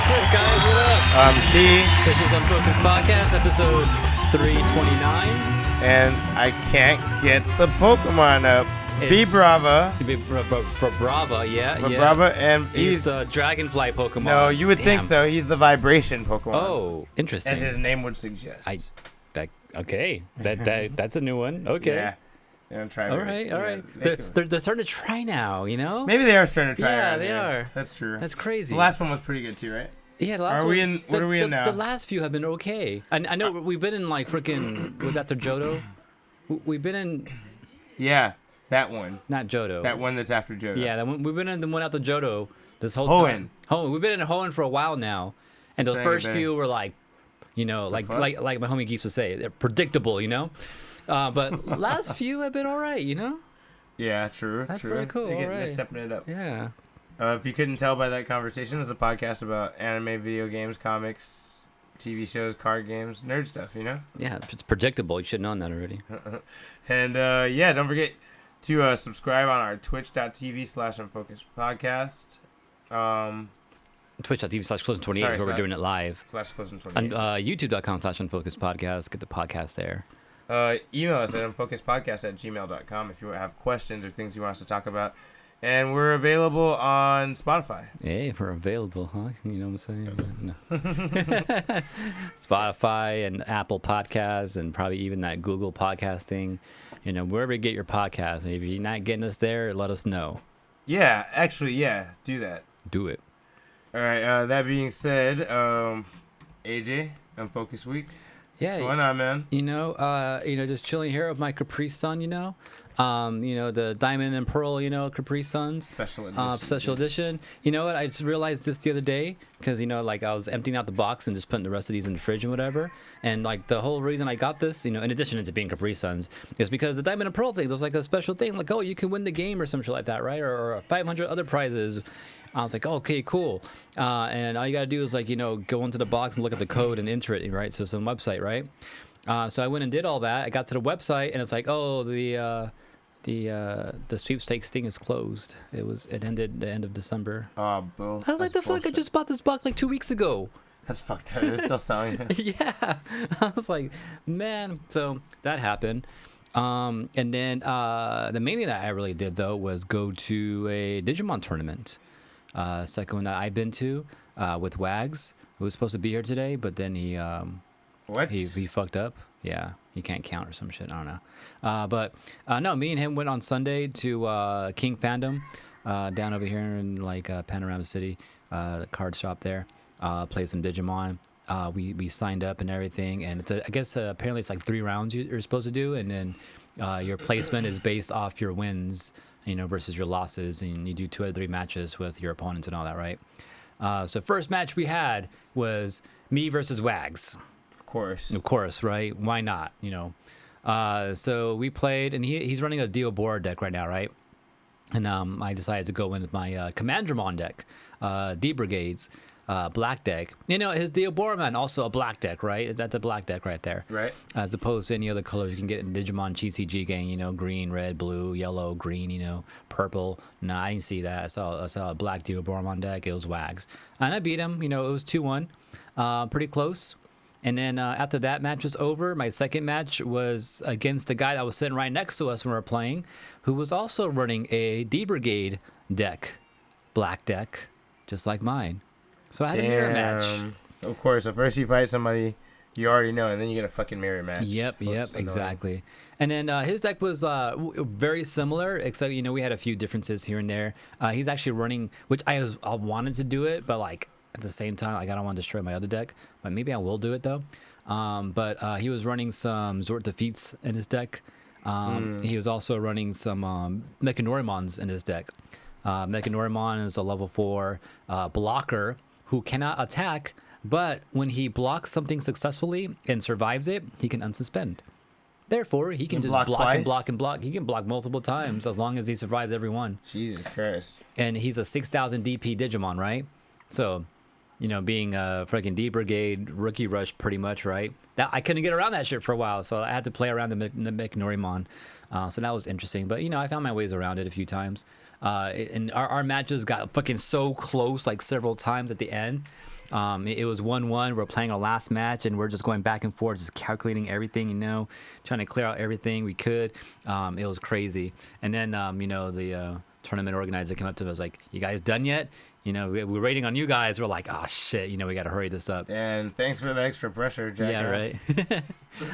Twist, guys. What up? I'm T. This is Unfocused Podcast, episode 329. And I can't get the Pokemon up. Vibrava. Vibrava, yeah. Vibrava, and he's the Dragonfly Pokemon. No, you would think so. He's the Vibration Pokemon. Oh, interesting. As his name would suggest. Okay. That's a new one. Okay. Yeah. They're try all right. They're starting to try now, you know? Maybe they are starting to try. Yeah, they are. That's true. That's crazy. The last one was pretty good too, right? Yeah, the last one. What are we in now? The last few have been okay. I know we've been in like freaking, was that the Johto? We've been in... Yeah, that one. Not Johto. That one that's after Johto. Yeah, that one, we've been in the one after Johto this whole Hoenn. time. Hoenn. We've been in Hoenn for a while now. And those first few were like, you know, like my homie Geese would say, they're predictable, you know? But last few have been all right, you know? Yeah, true. That's true. pretty cool. They're stepping it up. Yeah. If you couldn't tell by that conversation, it's a podcast about anime, video games, comics, TV shows, card games, nerd stuff, you know? Yeah, it's predictable. You should have known that already. And, yeah, don't forget to subscribe on our twitch.tv/unfocusedpodcast. Twitch.tv/closing28 is where we're doing it live. /closing28. And youtube.com/unfocusedpodcast. Get the podcast there. Email us at unfocusedpodcast@gmail.com if you have questions or things you want us to talk about. And we're available on Spotify. Hey, we're available, huh? You know what I'm saying? No. Spotify and Apple Podcasts and probably even that Google Podcasting. You know, wherever you get your podcast. And if you're not getting us there, let us know. Yeah, actually, yeah. Do that. Do it. All right. That being said, AJ, Unfocused Week. Yeah, what's going on, man? You know, just chilling here with my Capri Sun, you know. The Diamond and Pearl, you know, Capri Suns. Special edition. Special edition. You know what? I just realized this the other day because, you know, like I was emptying out the box and just putting the rest of these in the fridge and whatever. And like the whole reason I got this, you know, in addition to being Capri Suns, is because the Diamond and Pearl thing, there was like a special thing. Like, oh, you can win the game or some shit like that, right? Or 500 other prizes. I was like, oh, okay, cool. And all you got to do is like, you know, go into the box and look at the code and enter it, right? So it's on the website, right? So I went and did all that. I got to the website and it's like, oh, the sweepstakes thing is closed. It ended the end of December. Oh, boo. I was like, the fuck? I just bought this box like 2 weeks ago. That's fucked up. They're still selling it. Yeah. I was like, man. So that happened. And then the main thing that I really did though was go to a Digimon tournament. Second one that I've been to with Wags, who was supposed to be here today, but then he fucked up. Yeah, he can't count or some shit. I don't know. But no, me and him went on Sunday to King Fandom down over here in like Panorama City, the card shop there. Played some Digimon. We signed up and everything, and I guess apparently it's like 3 rounds you're supposed to do, and then your placement is based off your wins, you know, versus your losses, and you do 2 out of 3 matches with your opponents and all that, right? So first match we had was me versus Wags. Of course, right? Why not? You know. So we played, and he's running a Dio Bora deck right now, right? And I decided to go in with my Commandramon deck, D Brigades, black deck. You know, his Dio Bora man also a black deck, right? That's a black deck right there. Right. As opposed to any other colors you can get in Digimon TCG game, you know, green, red, blue, yellow, green, you know, purple. No, I didn't see that. I saw a black Dio Bora deck. It was Wags. And I beat him. You know, it was 2-1. Pretty close. And then after that match was over, my second match was against the guy that was sitting right next to us when we were playing, who was also running a D Brigade deck, black deck, just like mine. So I had a mirror match. Of course, so first you fight somebody you already know, and then you get a fucking mirror match. Yep, exactly. And then his deck was very similar, except, you know, we had a few differences here and there. He's actually running, which I wanted to do it, but like, at the same time, like, I don't want to destroy my other deck, but maybe I will do it though. But he was running some Zort Defeats in his deck. He was also running some Mechanorimons in his deck. Mechanorimon is a level 4 blocker who cannot attack, but when he blocks something successfully and survives it, he can unsuspend. Therefore, he can just block and block and block. He can block multiple times as long as he survives every one. Jesus Christ. And he's a 6,000 DP Digimon, right? So, you know, being a freaking D Brigade rookie rush pretty much, right? That I couldn't get around that shit for a while, so I had to play around the Mechanorimon. So that was interesting. But, you know, I found my ways around it a few times. And our matches got fucking so close, like several times at the end. It was 1-1. We're playing our last match, and we're just going back and forth, just calculating everything, trying to clear out everything we could. It was crazy. And then, the tournament organizer came up to us like, "You guys done yet? We're waiting on you guys." We're like, "Oh shit, we got to hurry this up." And thanks for the extra pressure, jackass. Yeah, right.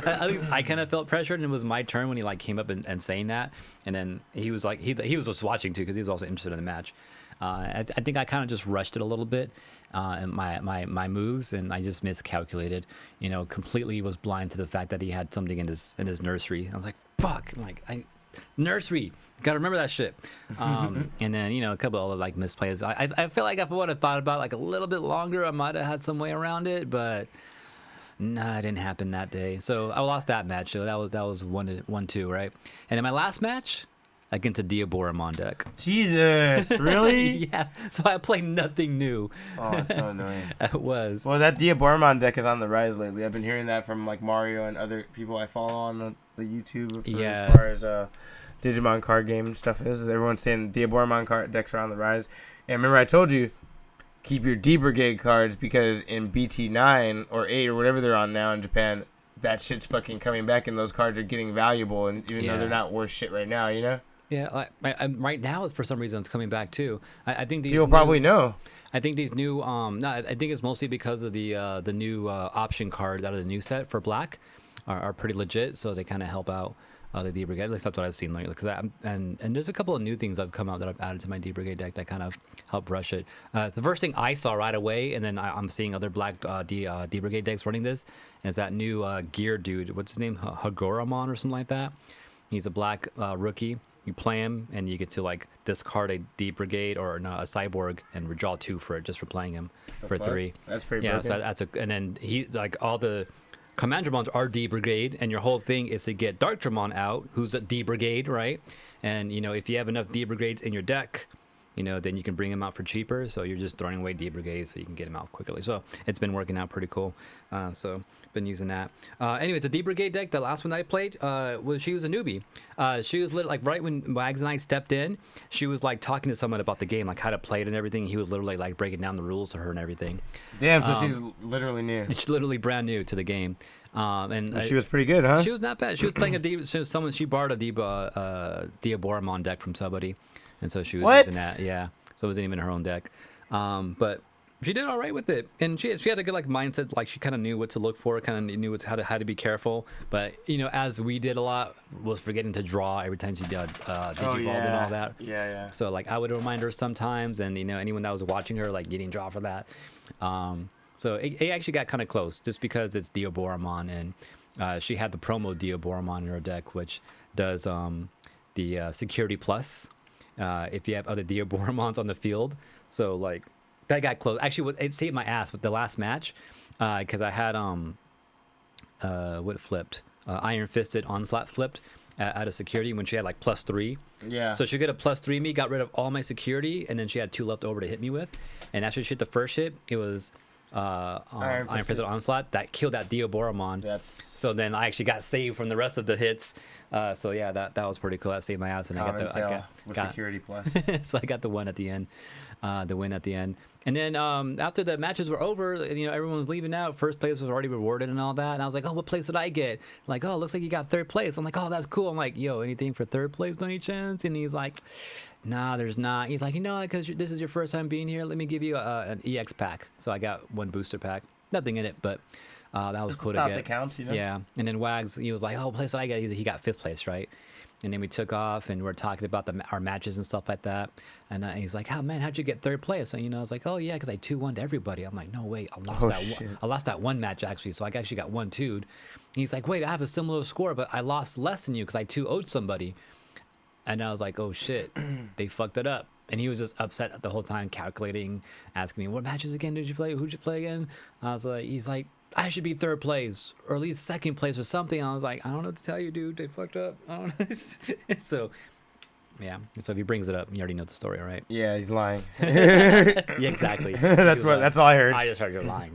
At least I kind of felt pressured, and it was my turn when he came up and saying that. And then he was like, he was just watching too because he was also interested in the match. I think I kind of just rushed it a little bit. And my moves, and I just miscalculated. Completely was blind to the fact that he had something in his nursery. I was like, "Fuck!" Nursery. Gotta remember that shit. And then a couple of other misplays. I feel like if I would have thought about a little bit longer, I might have had some way around it, but nah, it didn't happen that day. So I lost that match. So that was 1-2, right? And in my last match, against a Diaboromon deck. Jesus, really? Yeah. So I played nothing new. Oh, that's so annoying. It was. Well, that Diaboromon deck is on the rise lately. I've been hearing that from Mario and other people I follow on the YouTube. As far as Digimon card game stuff is, everyone's saying Diaboromon card decks are on the rise. And remember, I told you, keep your D Brigade cards because in BT9 or 8 or whatever they're on now in Japan, that shit's fucking coming back, and those cards are getting valuable, and even though they're not worth shit right now, Yeah, right now for some reason it's coming back too. I think these people probably know. I think these new no, I think it's mostly because of the new option cards out of the new set for black are pretty legit, so they kind of help out the D Brigade. At least that's what I've seen lately. And there's a couple of new things that have come out that I've added to my D Brigade deck that kind of help brush it. The first thing I saw right away, and then I'm seeing other black D Brigade decks running this, is that new gear dude. What's his name? Hagoramon or something like that. He's a black rookie. You play him, and you get to discard a D Brigade or a Cyborg and redraw 2 for it just for playing him for 3. That's pretty. Yeah, broken. So and then he all the Commandramons are D Brigade, and your whole thing is to get Darkdramon out, who's a D Brigade, right? And if you have enough D Brigades in your deck, then you can bring him out for cheaper. So you're just throwing away D Brigades so you can get him out quickly. So it's been working out pretty cool. So been using that. Anyways, the D Brigade deck, the last one that I played, she was a newbie. She was right when Wags and I stepped in, she was talking to someone about the game, how to play it and everything. He was literally breaking down the rules to her and everything. Damn, so she's literally new. She's literally brand new to the game. And she was pretty good, huh? She was not bad. She was playing she borrowed a Diaboromon deck from somebody. And so she was using that, yeah. So it wasn't even her own deck. But she did all right with it. And she had a good mindset. She kind of knew what to look for, kind of knew how to be careful. But, as we did a lot, was forgetting to draw every time she did Digivolve and all that. Yeah. So, I would remind her sometimes. And, anyone that was watching her, you didn't draw for that. So it actually got kind of close just because it's Diaboromon. And she had the promo Diaboromon in her deck, which does the Security Plus. If you have other Diaboromons on the field. So that got close. Actually, it saved my ass with the last match because I had what flipped Iron Fisted Onslaught flipped out of security when she had +3. Yeah. So she got a +3 me, got rid of all my security, and then she had 2 left over to hit me with. And after she hit the first hit, it was Iron Fisted Onslaught that killed that Diaboromon. So then I actually got saved from the rest of the hits. So yeah, that was pretty cool. That saved my ass, and I got Security Plus. So I got the win at the end. And then after the matches were over, everyone was leaving out. First place was already rewarded and all that. And I was like, "Oh, what place did I get?" "Oh, it looks like you got 3rd place." I'm like, "Oh, that's cool." I'm like, "Yo, anything for 3rd place by any chance?" And he's like, "Nah, there's not." He's like, "Because this is your first time being here, let me give you an EX pack." So I got 1 booster pack. Nothing in it, but that was cool to get. That counts, Yeah. And then Wags, he was like, "Oh, place did I get?" He got 5th place, right? And then we took off, and we're talking about our matches and stuff like that. And he's like, "Oh man, how'd you get 3rd place?" And I was like, "Oh yeah, because I 2-1 to everybody." I'm like, "No wait, I lost that one match actually, so I actually got 1-2'd." And he's like, "Wait, I have a similar score, but I lost less than you because I 2-0'd somebody." And I was like, "Oh shit, they fucked it up." And he was just upset the whole time, calculating, asking me, "What matches again did you play? Who'd you play again?" I was like, he's like, "I should be 3rd place or at least 2nd place or something." I was like, "I don't know what to tell you, dude. They fucked up." I don't know. So, yeah. So if he brings it up, you already know the story, right? Yeah, he's lying. Yeah, exactly. That's all I heard. I just heard you're lying.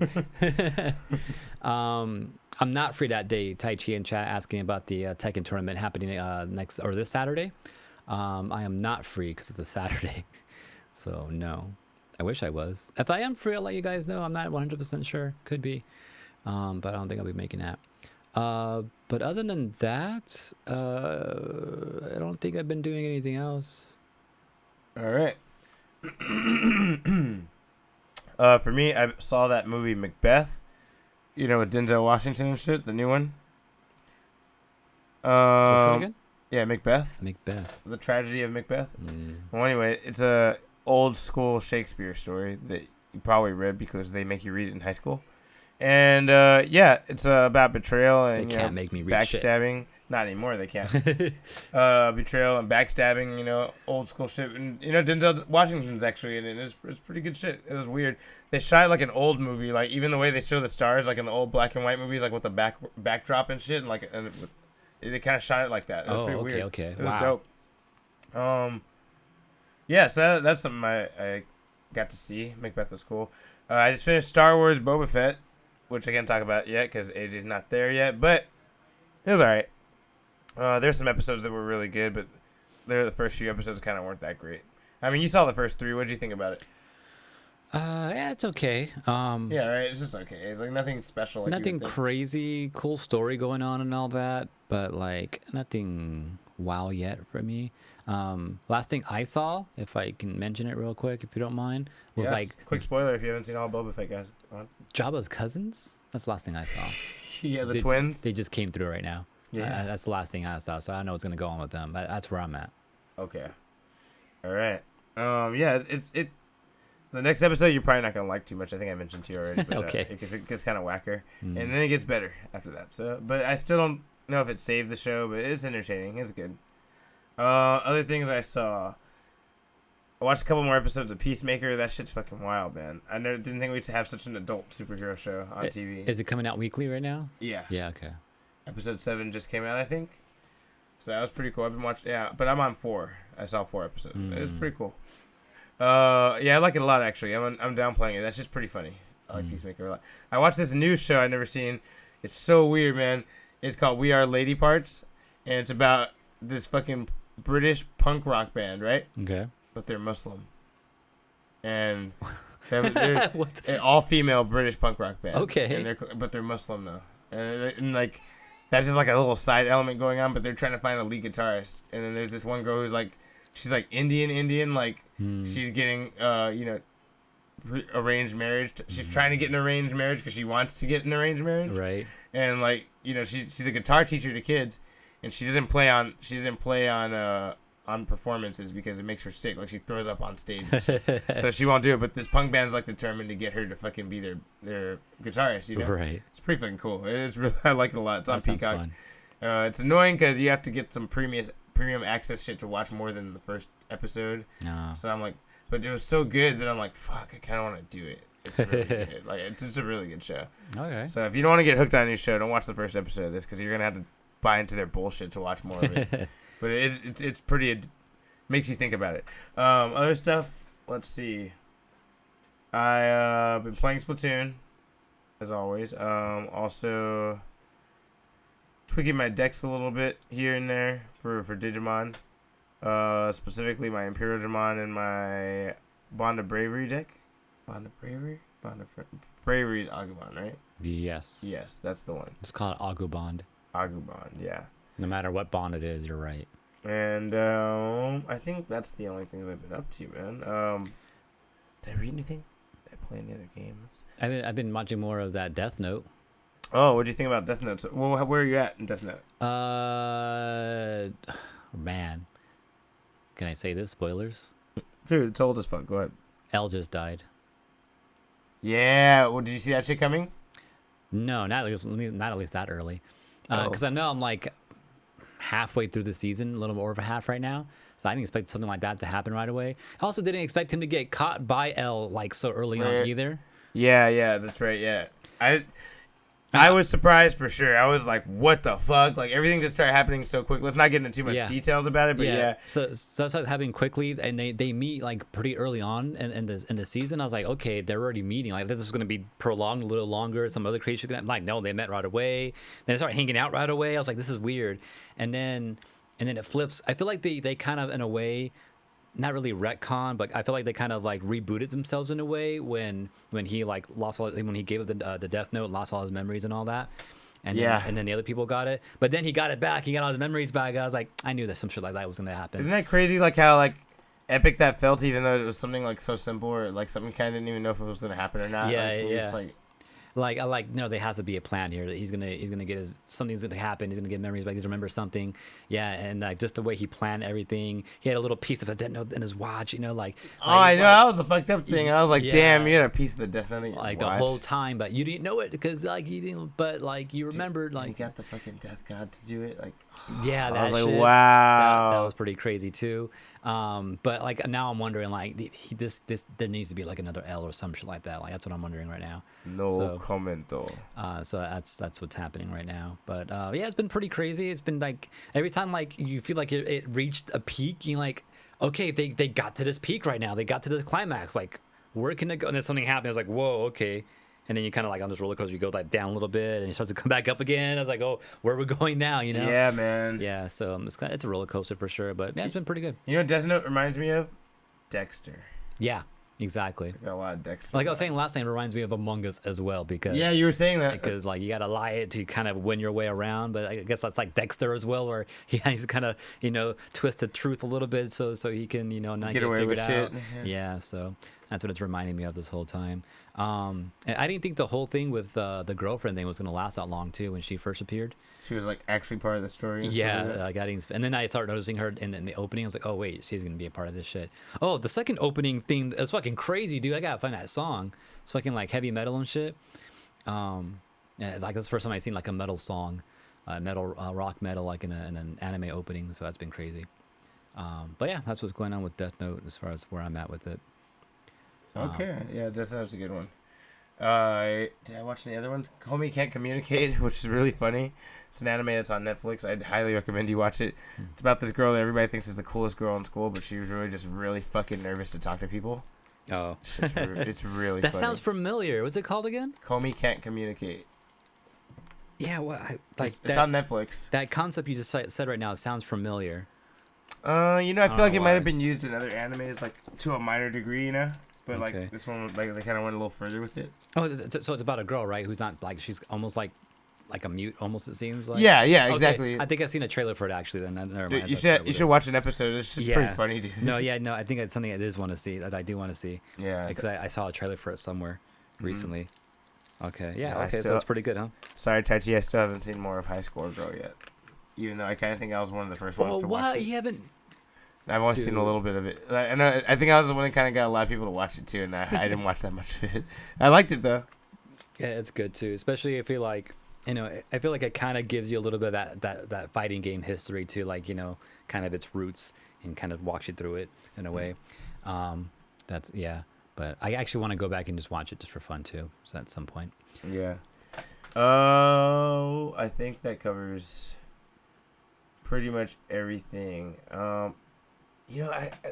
I'm not free that day. Tai Chi in chat asking about the Tekken tournament happening this Saturday. I am not free because it's a Saturday. So no. I wish I was. If I am free, I'll let you guys know. I'm not 100% sure. Could be. But I don't think I'll be making that. But other than that, I don't think I've been doing anything else. All right. For me, I saw that movie Macbeth. You know, with Denzel Washington and shit, the new one. Which one again? Yeah, Macbeth. Macbeth. The tragedy of Macbeth. Well, anyway, it's a old school Shakespeare story that you probably read because they make you read it in high school. And yeah, it's about betrayal and they can't make me read backstabbing. Shit. Not anymore. They can't. Betrayal and backstabbing. You know, old school shit. And you know, Denzel Washington's actually in it. It's pretty good shit. It was weird. They shot it like an old movie. Like even the way they show the stars, like in the old black and white movies, like with the backdrop and shit, and like they kind of shot it like that. It was pretty weird. Okay. It was dope. Yeah, so that's something I got to see. Macbeth was cool. I just finished Star Wars Boba Fett, which I can't talk about yet because AJ's not there yet, but it was alright. There's some episodes that were really good, but the first few episodes kind of weren't that great. I mean, you saw the first 3. What did you think about it? Yeah, it's okay. Yeah, right. It's just okay. It's like nothing special. Like nothing crazy, cool story going on and all that, but like nothing wow yet for me. Last thing I saw, if I can mention it real quick, if you don't mind, was like quick spoiler if you haven't seen all Boba Fett, guys. Jabba's cousins. That's the last thing I saw. Yeah, the twins. They just came through right now. Yeah, that's the last thing I saw, so I know what's gonna go on with them. But that's where I'm at. Okay. All right. Yeah, it's the next episode you're probably not gonna like too much. I think I mentioned to you already. But, okay. Because it gets kind of whacker, and then it gets better after that. So, but I still don't know if it saved the show, but it's entertaining. It's good. Other things I saw. I watched a couple more episodes of Peacemaker. That shit's fucking wild, man. I didn't think we'd have such an adult superhero show on TV. Is it coming out weekly right now? Yeah. Yeah. Okay. Episode 7 just came out, I think. So that was pretty cool. I've been watching. Yeah, but I'm on 4. I saw 4 episodes. It's pretty cool. Yeah, I like it a lot actually. I'm downplaying it. That's just pretty funny. I like Peacemaker a lot. I watched this new show I've never seen. It's so weird, man. It's called We Are Lady Parts, and it's about this fucking British punk rock band, right? Okay. But they're Muslim, and they're an all-female British punk rock band. Okay. But they're Muslim though, and like that's just like a little side element going on. But they're trying to find a lead guitarist, and then there's this one girl who's like, she's like Indian, like she's getting arranged marriage. She's trying to get an arranged marriage because she wants to get an arranged marriage. Right. And like she's a guitar teacher to kids, and she doesn't play on performances because it makes her sick. Like she throws up on stage, so she won't do it. But this punk band's like determined to get her to fucking be their guitarist. You know, right? It's pretty fucking cool. It's really, I like it a lot. It's on Peacock. Fun. It's annoying because you have to get some premium access shit to watch more than the first episode. No. So I'm like, but it was so good that I'm like, fuck, I kind of want to do it. It's really good. Like it's a really good show. Okay. So if you don't want to get hooked on a new show, don't watch the first episode of this because you're gonna have to buy into their bullshit to watch more of it. But it's pretty. Makes you think about it. Other stuff. Let's see. I've been playing Splatoon, as always. Also tweaking my decks a little bit here and there for Digimon. Specifically my Imperial Digimon and my Bond of Bravery deck. Bond of Bravery? Bravery is Agumon, right? Yes. Yes, that's the one. It's called Agubond. Agumon, yeah. No matter what bond it is, you're right. And I think that's the only things I've been up to, man. Did I read anything? Did I play any other games? I've been watching more of that Death Note. Oh, what do you think about Death Note? Well, where are you at in Death Note? Man. Can I say this? Spoilers? Dude, it's old as fuck. Go ahead. L just died. Yeah. Well, did you see that shit coming? No, not at least that early. Because I know I'm like halfway through the season, a little more of a half right now. So I didn't expect something like that to happen right away. I also didn't expect him to get caught by L like so early on either. Yeah, that's right. Yeah, I was surprised for sure. I was like, what the fuck? Like everything just started happening so quick. Let's not get into too much details about it, but yeah. So it started happening quickly, and they meet like pretty early on in the season. I was like, okay, they're already meeting. Like this is gonna be prolonged a little longer. Some other creatures gonna like no, they met right away. Then they started hanging out right away. I was like, this is weird. And then it flips. I feel like they kind of in a way not really retcon, but I feel like they kind of like rebooted themselves in a way when he like lost all, when he gave up the Death Note, lost all his memories and all that. And then the other people got it, but then he got it back. He got all his memories back. I was like, I knew that some shit like that was gonna happen. Isn't that crazy? Like how like epic that felt, even though it was something like so simple, or like something kind of didn't even know if it was gonna happen or not. Yeah, like, yeah. Just, I like there has to be a plan here. That he's gonna get his, something's gonna happen. He's gonna get memories back. He's gonna remember something. Yeah, and like just the way he planned everything. He had a little piece of a Death Note in his watch. Like I know that was the fucked up thing. I was like, damn, you had a piece of the Death Note in your like watch. the whole time, but you didn't know it because like you didn't. But like you remembered, like you got the fucking Death God to do it. Like yeah, that I was like, shit, wow, that was pretty crazy too. But like now I'm wondering like this there needs to be like another L or some shit like that. Like that's what I'm wondering right now. No comment though. So that's what's happening right now. But yeah, it's been pretty crazy. It's been like every time like you feel like it reached a peak, you're like, okay, they got to this peak right now. They got to this climax. Like where can it go? And then something happened. It's like, whoa, okay. And then you kind of like on this roller coaster, you go like down a little bit, and you start to come back up again. I was like, oh, where are we going now? You know? Yeah, man. Yeah. So it's a roller coaster for sure. But yeah, it's been pretty good. You know what Death Note reminds me of? Dexter. Yeah. Exactly. Got a lot of Dexter. Like I was saying last time, it reminds me of Among Us as well because yeah, you were saying that because like you gotta lie it to kind of win your way around. But I guess that's like Dexter as well, where he's kind of twist the truth a little bit so he can not get away with out. shit. Yeah, so that's what it's reminding me of this whole time. And I didn't think the whole thing with the girlfriend thing was gonna last that long too when she first appeared. She was like actually part of the story. Yeah, like I didn't, and then I started noticing her in the opening. I was like, oh wait, she's gonna be a part of this shit. Oh, the second opening theme is fucking crazy, dude. I gotta find that song. It's fucking like heavy metal and shit. Yeah, like that's the first time I seen like a metal song, rock metal like in an anime opening. So that's been crazy. But yeah, that's what's going on with Death Note as far as where I'm at with it. Okay, yeah, Death Note's a good one. Did I watch any other ones? Homie Can't Communicate, which is really funny. It's an anime that's on Netflix. I'd highly recommend you watch it. It's about this girl that everybody thinks is the coolest girl in school, but she was really fucking nervous to talk to people. Oh. It's really that funny. sounds familiar. What's it called again? Homie Can't Communicate. Yeah, it's on Netflix. That concept you just said right now sounds familiar. I feel like it might have been used in other animes, like to a minor degree, But like this one, like they kind of went a little further with it. Oh, so it's about a girl, right? Who's not like she's almost like a mute, almost it seems like. Yeah, exactly. I think I've seen a trailer for it actually. Then never mind. Dude, you should watch an episode. It's just pretty funny, dude. No, I think it's something I do want to see. That I do want to see. Yeah, because I saw a trailer for it somewhere recently. Okay, yeah, no, okay, so it's pretty good, huh? Sorry, Taichi, I still haven't seen more of High Score Girl yet. Even though I kind of think I was one of the first ones to watch it. You haven't? I've only seen a little bit of it. And I think I was the one that kind of got a lot of people to watch it too, and I didn't watch that much of it. I liked it though. Yeah, it's good too, especially if you like, I feel like it kind of gives you a little bit of that fighting game history too, like kind of its roots and kind of walks you through it in a way. But I actually want to go back and just watch it just for fun too, so at some point. Yeah. Oh, I think that covers pretty much everything. There's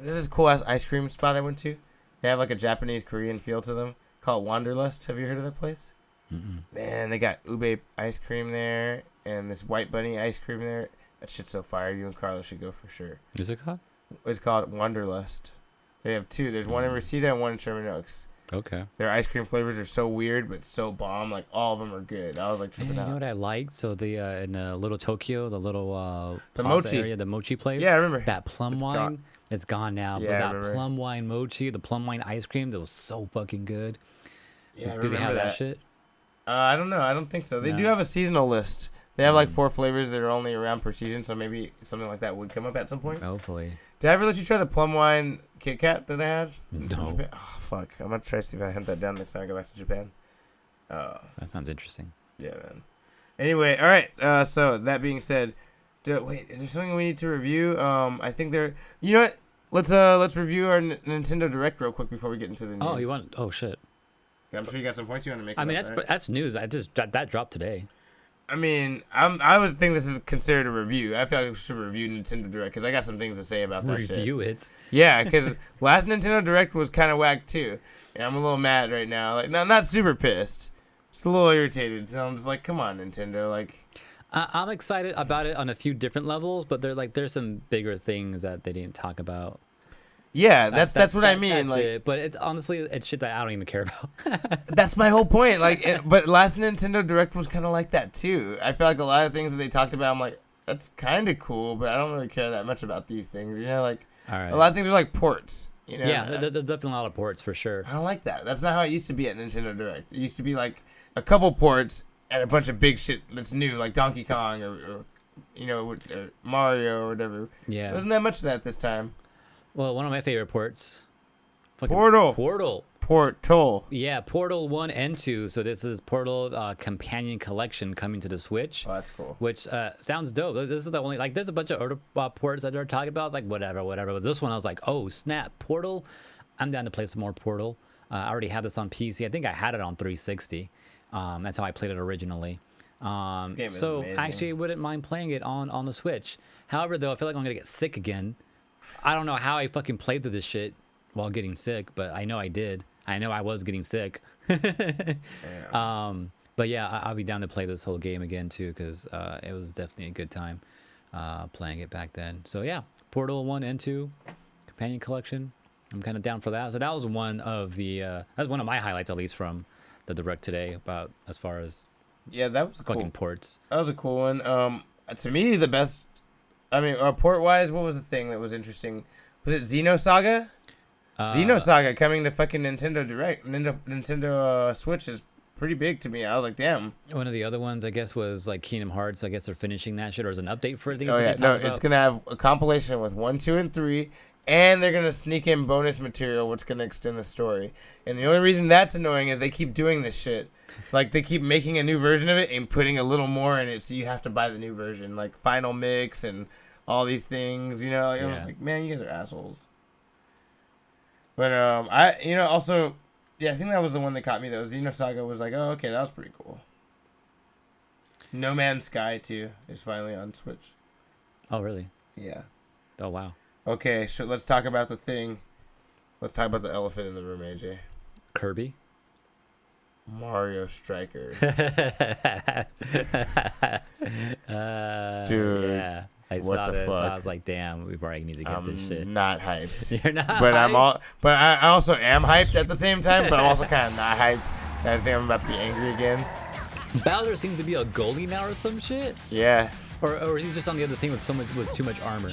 this cool ass ice cream spot I went to. They have like a Japanese Korean feel to them called Wanderlust. Have you heard of that place? Mm-mm. Man, they got ube ice cream there and this white bunny ice cream there. That shit's so fire. You and Carlos should go for sure. Is it called? It's called Wanderlust. They have two. There's one in Reseda and one in Sherman Oaks. Okay. Their ice cream flavors are so weird but so bomb. Like all of them are good. I was like tripping out. You know what I liked? So the in Little Tokyo, the little the plaza mochi area, the mochi place. Yeah, I remember that plum wine. It's gone now, yeah, but that plum wine mochi, the plum wine ice cream, that was so fucking good. Yeah, do they have that shit? I don't know. I don't think so. They do have a seasonal list. They have like 4 flavors that are only around per season, so maybe something like that would come up at some point. Hopefully. Did I ever let you try the plum wine Kit Kat that I had? No. Oh, fuck. I'm going to try to see if I hunt that down next time I go back to Japan. That sounds interesting. Yeah, man. Anyway, all right. So, that being said, wait, is there something we need to review? I think there... You know what? Let's review our Nintendo Direct real quick before we get into the news. Oh, you want... Oh, shit. I'm sure you got some points you want to make. I mean, that's news. That dropped today. I mean, I would think this is considered a review. I feel like we should review Nintendo Direct because I got some things to say about that shit. Review it? Yeah, because last Nintendo Direct was kind of whack too. And I'm a little mad right now. Like, not super pissed. Just a little irritated. I'm just like, come on, Nintendo. Like, I'm excited about it on a few different levels, but there's some bigger things that they didn't talk about. Yeah, that's what I mean. That's like, it. But it's honestly, it's shit that I don't even care about. that's my whole point. Like, but last Nintendo Direct was kind of like that too. I feel like a lot of things that they talked about, I'm like, that's kind of cool, but I don't really care that much about these things. You know, like All right. a lot of things are like ports. You know? Yeah, there's definitely a lot of ports for sure. I don't like that. That's not how it used to be at Nintendo Direct. It used to be like a couple ports and a bunch of big shit that's new, like Donkey Kong or you know, or Mario or whatever. Yeah. There wasn't that much of that this time. Well, one of my favorite ports. Portal. Yeah, Portal 1 and 2. So this is Portal Companion Collection coming to the Switch. Oh, that's cool. Which sounds dope. This is the only, like, there's a bunch of other ports that they're talking about. I was like, whatever. But this one, I was like, oh, snap. Portal. I'm down to play some more Portal. I already have this on PC. I think I had it on 360. That's how I played it originally. This game is so amazing. actually, I wouldn't mind playing it on the Switch. However, though, I feel like I'm going to get sick again. I don't know how I fucking played through this shit while getting sick, but I know I did. I know I was getting sick. Yeah. But yeah, I'll be down to play this whole game again too, because it was definitely a good time playing it back then. So yeah, Portal 1 and 2 Companion Collection. I'm kind of down for that. So that was one of the that's one of my highlights, at least from the Direct today, about as far as Yeah, that was fucking cool. ports. That was a cool one. To me, the best. I mean, port-wise, what was the thing that was interesting? Was it Xenosaga? Xenosaga coming to fucking Nintendo Direct. Nintendo Switch is pretty big to me. I was like, damn. One of the other ones, I guess, was like Kingdom Hearts. I guess they're finishing that shit, or is an update for it? Oh yeah, no, it's gonna have a compilation with 1, 2, and 3, and they're gonna sneak in bonus material, which gonna extend the story. And the only reason that's annoying is they keep doing this shit. Like they keep making a new version of it and putting a little more in it, so you have to buy the new version, like Final Mix and all these things. You know, like, I was like, man, you guys are assholes. But also, yeah, I think that was the one that caught me though. Xenosaga was like, oh, okay, that was pretty cool. No Man's Sky 2 is finally on Switch. Oh really? Yeah. Oh wow. Okay, so let's talk about the thing. Let's talk about the elephant in the room, AJ. Kirby. Mario Strikers. Dude. Yeah. I what saw the this. fuck? I was like, damn, we probably need to get this shit. I'm not hyped. You're not But hyped? I also am hyped at the same time, but I'm also kind of not hyped. I think I'm about to be angry again. Bowser seems to be a goalie now or some shit. Yeah. Or is he just on the other team with too much armor?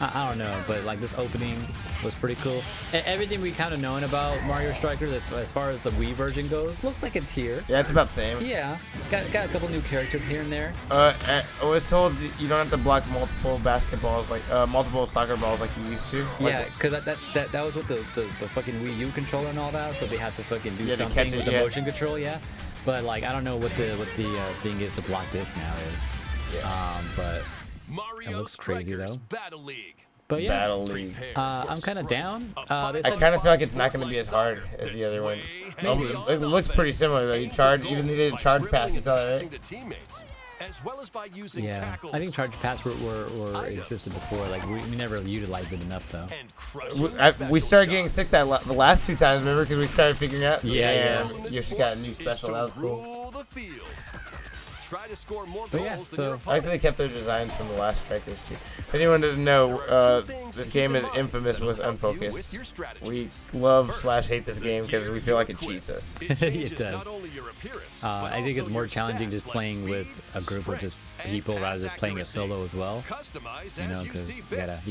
I don't know, but like this opening was pretty cool. And everything we kind of known about Mario Strikers as far as the Wii version goes, looks like it's here. Yeah, it's about the same. Yeah, got a couple new characters here and there. I was told you don't have to block multiple basketballs, like multiple soccer balls like you used to. Like, Yeah, because that was with the fucking Wii U controller and all that, so they had to fucking do Yeah, to something catch it, with the yeah. motion control, yeah. But like I don't know what the thing is to block this now is. Yeah. But Mario it looks crazy Strikers though. Battle League. But yeah, Battle League. I'm kind of down. They I said kind of feel like it's not going to be as hard as the other one. Maybe. It looks pretty similar though. You charge, even though they did charge pass, you saw that, right? As well as by using yeah, tackles I think charge pass were existed before. Like we never utilized it enough though. and crushing We special started getting shots. sick the last 2 times, remember? Because we started figuring out. Yeah. Yoshi got a new special. That was cool. Rule the field. Try to score more But yeah, goals than so- your I like opponent. that they kept their designs from the last Strikers too. If anyone doesn't know, this game is infamous with Unfocused. We love/hate this game because we feel like it cheats us. It does. I think it's more challenging just playing with a group of just people rather than just playing it solo as well. You know, because you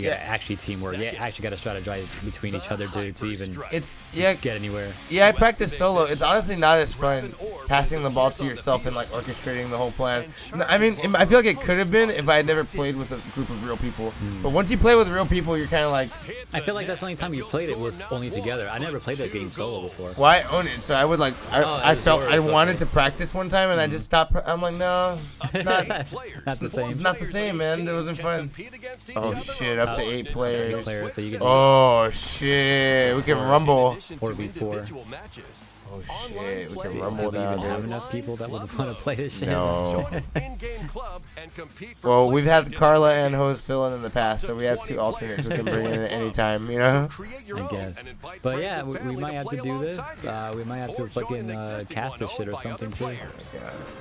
gotta actually teamwork. You actually gotta strategize between each other to even It's get anywhere. I practice solo. It's honestly not as fun passing the ball to yourself and like orchestrating the whole plan. I mean, I feel like it could have been if I had never played with a group of real people. But once you play with real people, you're kind of like, I feel like that's the only time you played it was only together. I never played that game solo before. well, I own it, so I would like. I it was felt I yours, wanted okay. to practice one time, and I just stopped. I'm like, no, it's not. Not the same. It's not the same, man. It wasn't fun. Oh shit, up to 8 players. Players, so you can Oh shit, we can rumble. 4v4. Oh shit, we can rumble Do we now, even have dude. enough people that would want to play this shit? No. Well, we've had Carla and Hose fill in the past, so we have 2 alternates we can bring in at any time, you know? I guess. But yeah, we might have to do this. We might have to fucking cast this shit or something too.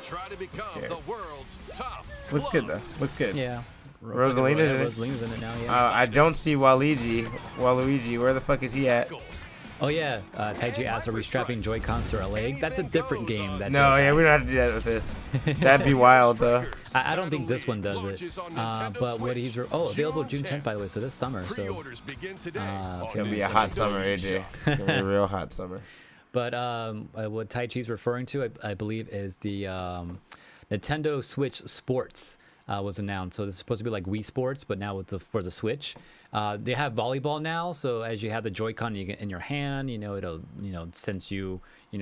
Try to become the world's top Looks good though. Looks good. Yeah. Rosalina's in it. Rosalina's in it now. Yeah. I don't see Waluigi. Waluigi, where the fuck is he at? Oh yeah, Taiji asked, are we strapping Joy-Cons to our legs? That's a different game. That No, does yeah, that. we don't have to do that with this. That'd be wild, though. I don't think this one does it. But what he's available June 10th, by the way, so this summer. So Pre-orders begin today. It's gonna be a hot summer, AJ. It's gonna be a real hot summer. But what Tai Chi's referring to, I believe, is the Nintendo Switch Sports was announced. So it's supposed to be like Wii Sports, but now for the Switch. They have volleyball now, so as you have the Joy-Con in your hand, it'll sense you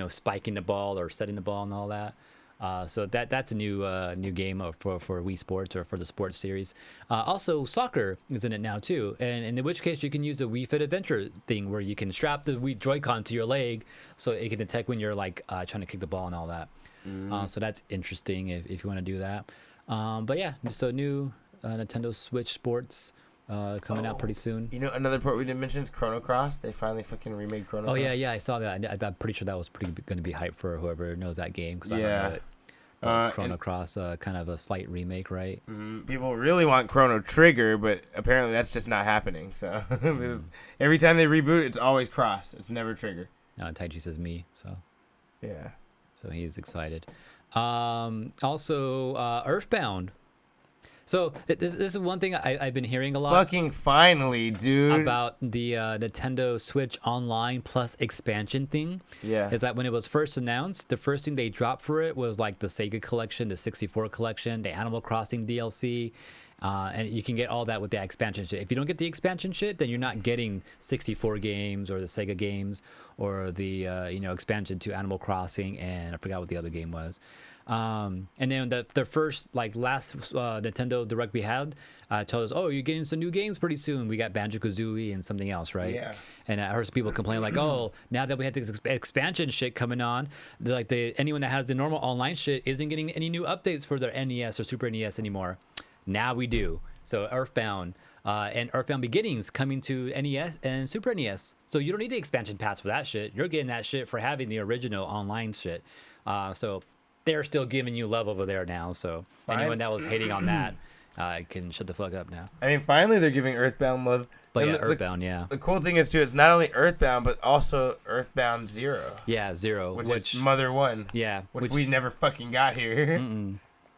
spiking the ball or setting the ball and all that. So that's a new game for Wii Sports or for the sports series. Also, soccer is in it now too, and in which case you can use a Wii Fit Adventure thing where you can strap the Wii Joy-Con to your leg so it can detect when you're like trying to kick the ball and all that. So that's interesting if you want to do that. But yeah, just a new Nintendo Switch Sports coming out pretty soon. Another port we didn't mention is Chrono Cross. They finally fucking remade Chrono Cross. Yeah, I saw that. I'm pretty sure that was going to be hype for whoever knows that game because I don't know it. Chrono Cross, kind of a slight remake, right? People really want Chrono Trigger, but apparently that's just not happening. So every time they reboot, it's always Cross. It's never Trigger. Taichi says me, so yeah. So he's excited. Also, Earthbound. So this is one thing I've been hearing a lot. Fucking finally, dude. About the Nintendo Switch Online Plus expansion thing. Yeah. Is that when it was first announced, the first thing they dropped for it was like the Sega collection, the 64 collection, the Animal Crossing DLC. And you can get all that with the expansion shit. If you don't get the expansion shit, then you're not getting 64 games or the Sega games or the expansion to Animal Crossing, and I forgot what the other game was. And then the first last Nintendo Direct we had told us, oh, you're getting some new games pretty soon. We got Banjo-Kazooie and something else, right? Yeah. And I heard some people complain like, oh, now that we had this expansion shit coming on, anyone that has the normal online shit isn't getting any new updates for their NES or Super NES anymore. Now we do. So Earthbound and Earthbound Beginnings coming to NES and Super NES. So you don't need the expansion pass for that shit. You're getting that shit for having the original online shit. So they're still giving you love over there now. So anyone that was hating on that can shut the fuck up now. I mean, finally they're giving Earthbound love. But And yeah, Earthbound, yeah. The cool thing is, too, it's not only Earthbound, but also Earthbound Zero. Yeah, Zero. Which is Mother 1. Yeah. Which we never fucking got here.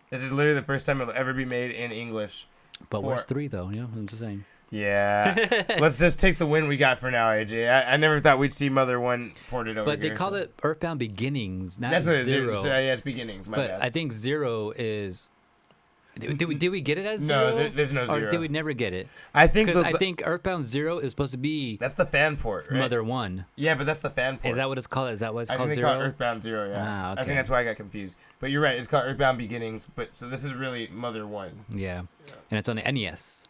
This is literally the first time it'll ever be made in English. But where's 3, though? Yeah, I'm just saying. Yeah. Let's just take the win we got for now, AJ. I never thought we'd see Mother 1 ported over But here. they call it Earthbound Beginnings, not That's what Zero. it is. Yeah, it's Beginnings. My But bad. I think Zero is... Did we get it as Zero? No, there's no Or Zero. did we never get it? I think Because I think Earthbound Zero is supposed to be that's the fan port, right? Mother 1. Yeah, but that's the fan port. Is that what it's called? Is that what it's I called, think they Zero? call it Earthbound Zero, yeah. Ah, okay. I think that's why I got confused. But you're right, it's called Earthbound Beginnings, but so this is really Mother 1. Yeah. And it's on the NES.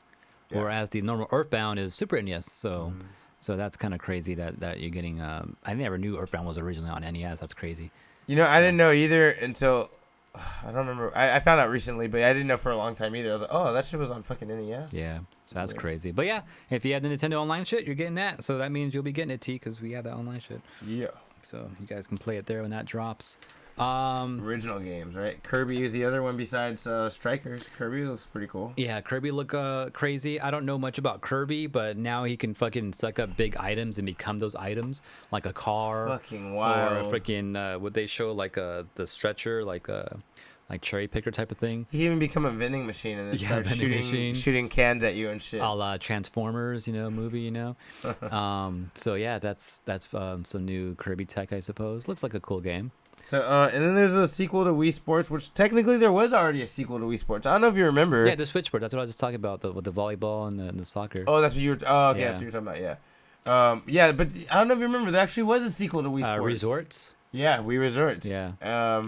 Yeah. Whereas the normal Earthbound is Super NES, so that's kind of crazy that you're getting... I never knew Earthbound was originally on NES. That's crazy. I didn't know either until... I don't remember. I found out recently, but I didn't know for a long time either. I was like, oh, that shit was on fucking NES. Yeah, so that's crazy. But yeah, if you have the Nintendo Online shit, you're getting that. So that means you'll be getting it, T, because we have that online shit. Yeah. So you guys can play it there when that drops. Original games, right? Kirby is the other one besides Strikers. Kirby looks pretty cool. Yeah, Kirby look crazy. I don't know much about Kirby, but now he can fucking suck up big items and become those items, like a car. Fucking wild. Or a freaking, would they show like the stretcher, like cherry picker type of thing? He even become a vending machine and then Yeah, start vending machine. shooting cans at you and shit. A la Transformers, movie, So yeah, that's some new Kirby tech, I suppose. Looks like a cool game. So, and then there's a sequel to Wii Sports, which technically there was already a sequel to Wii Sports. I don't know if you remember. Yeah, the Switch Sport. That's what I was just talking about, with the volleyball and the soccer. Oh, that's what you were... Oh, okay, Yeah. that's what you're talking about, yeah. Yeah, but I don't know if you remember, there actually was a sequel to Wii Sports. Resorts? Yeah, Wii Resorts. Yeah.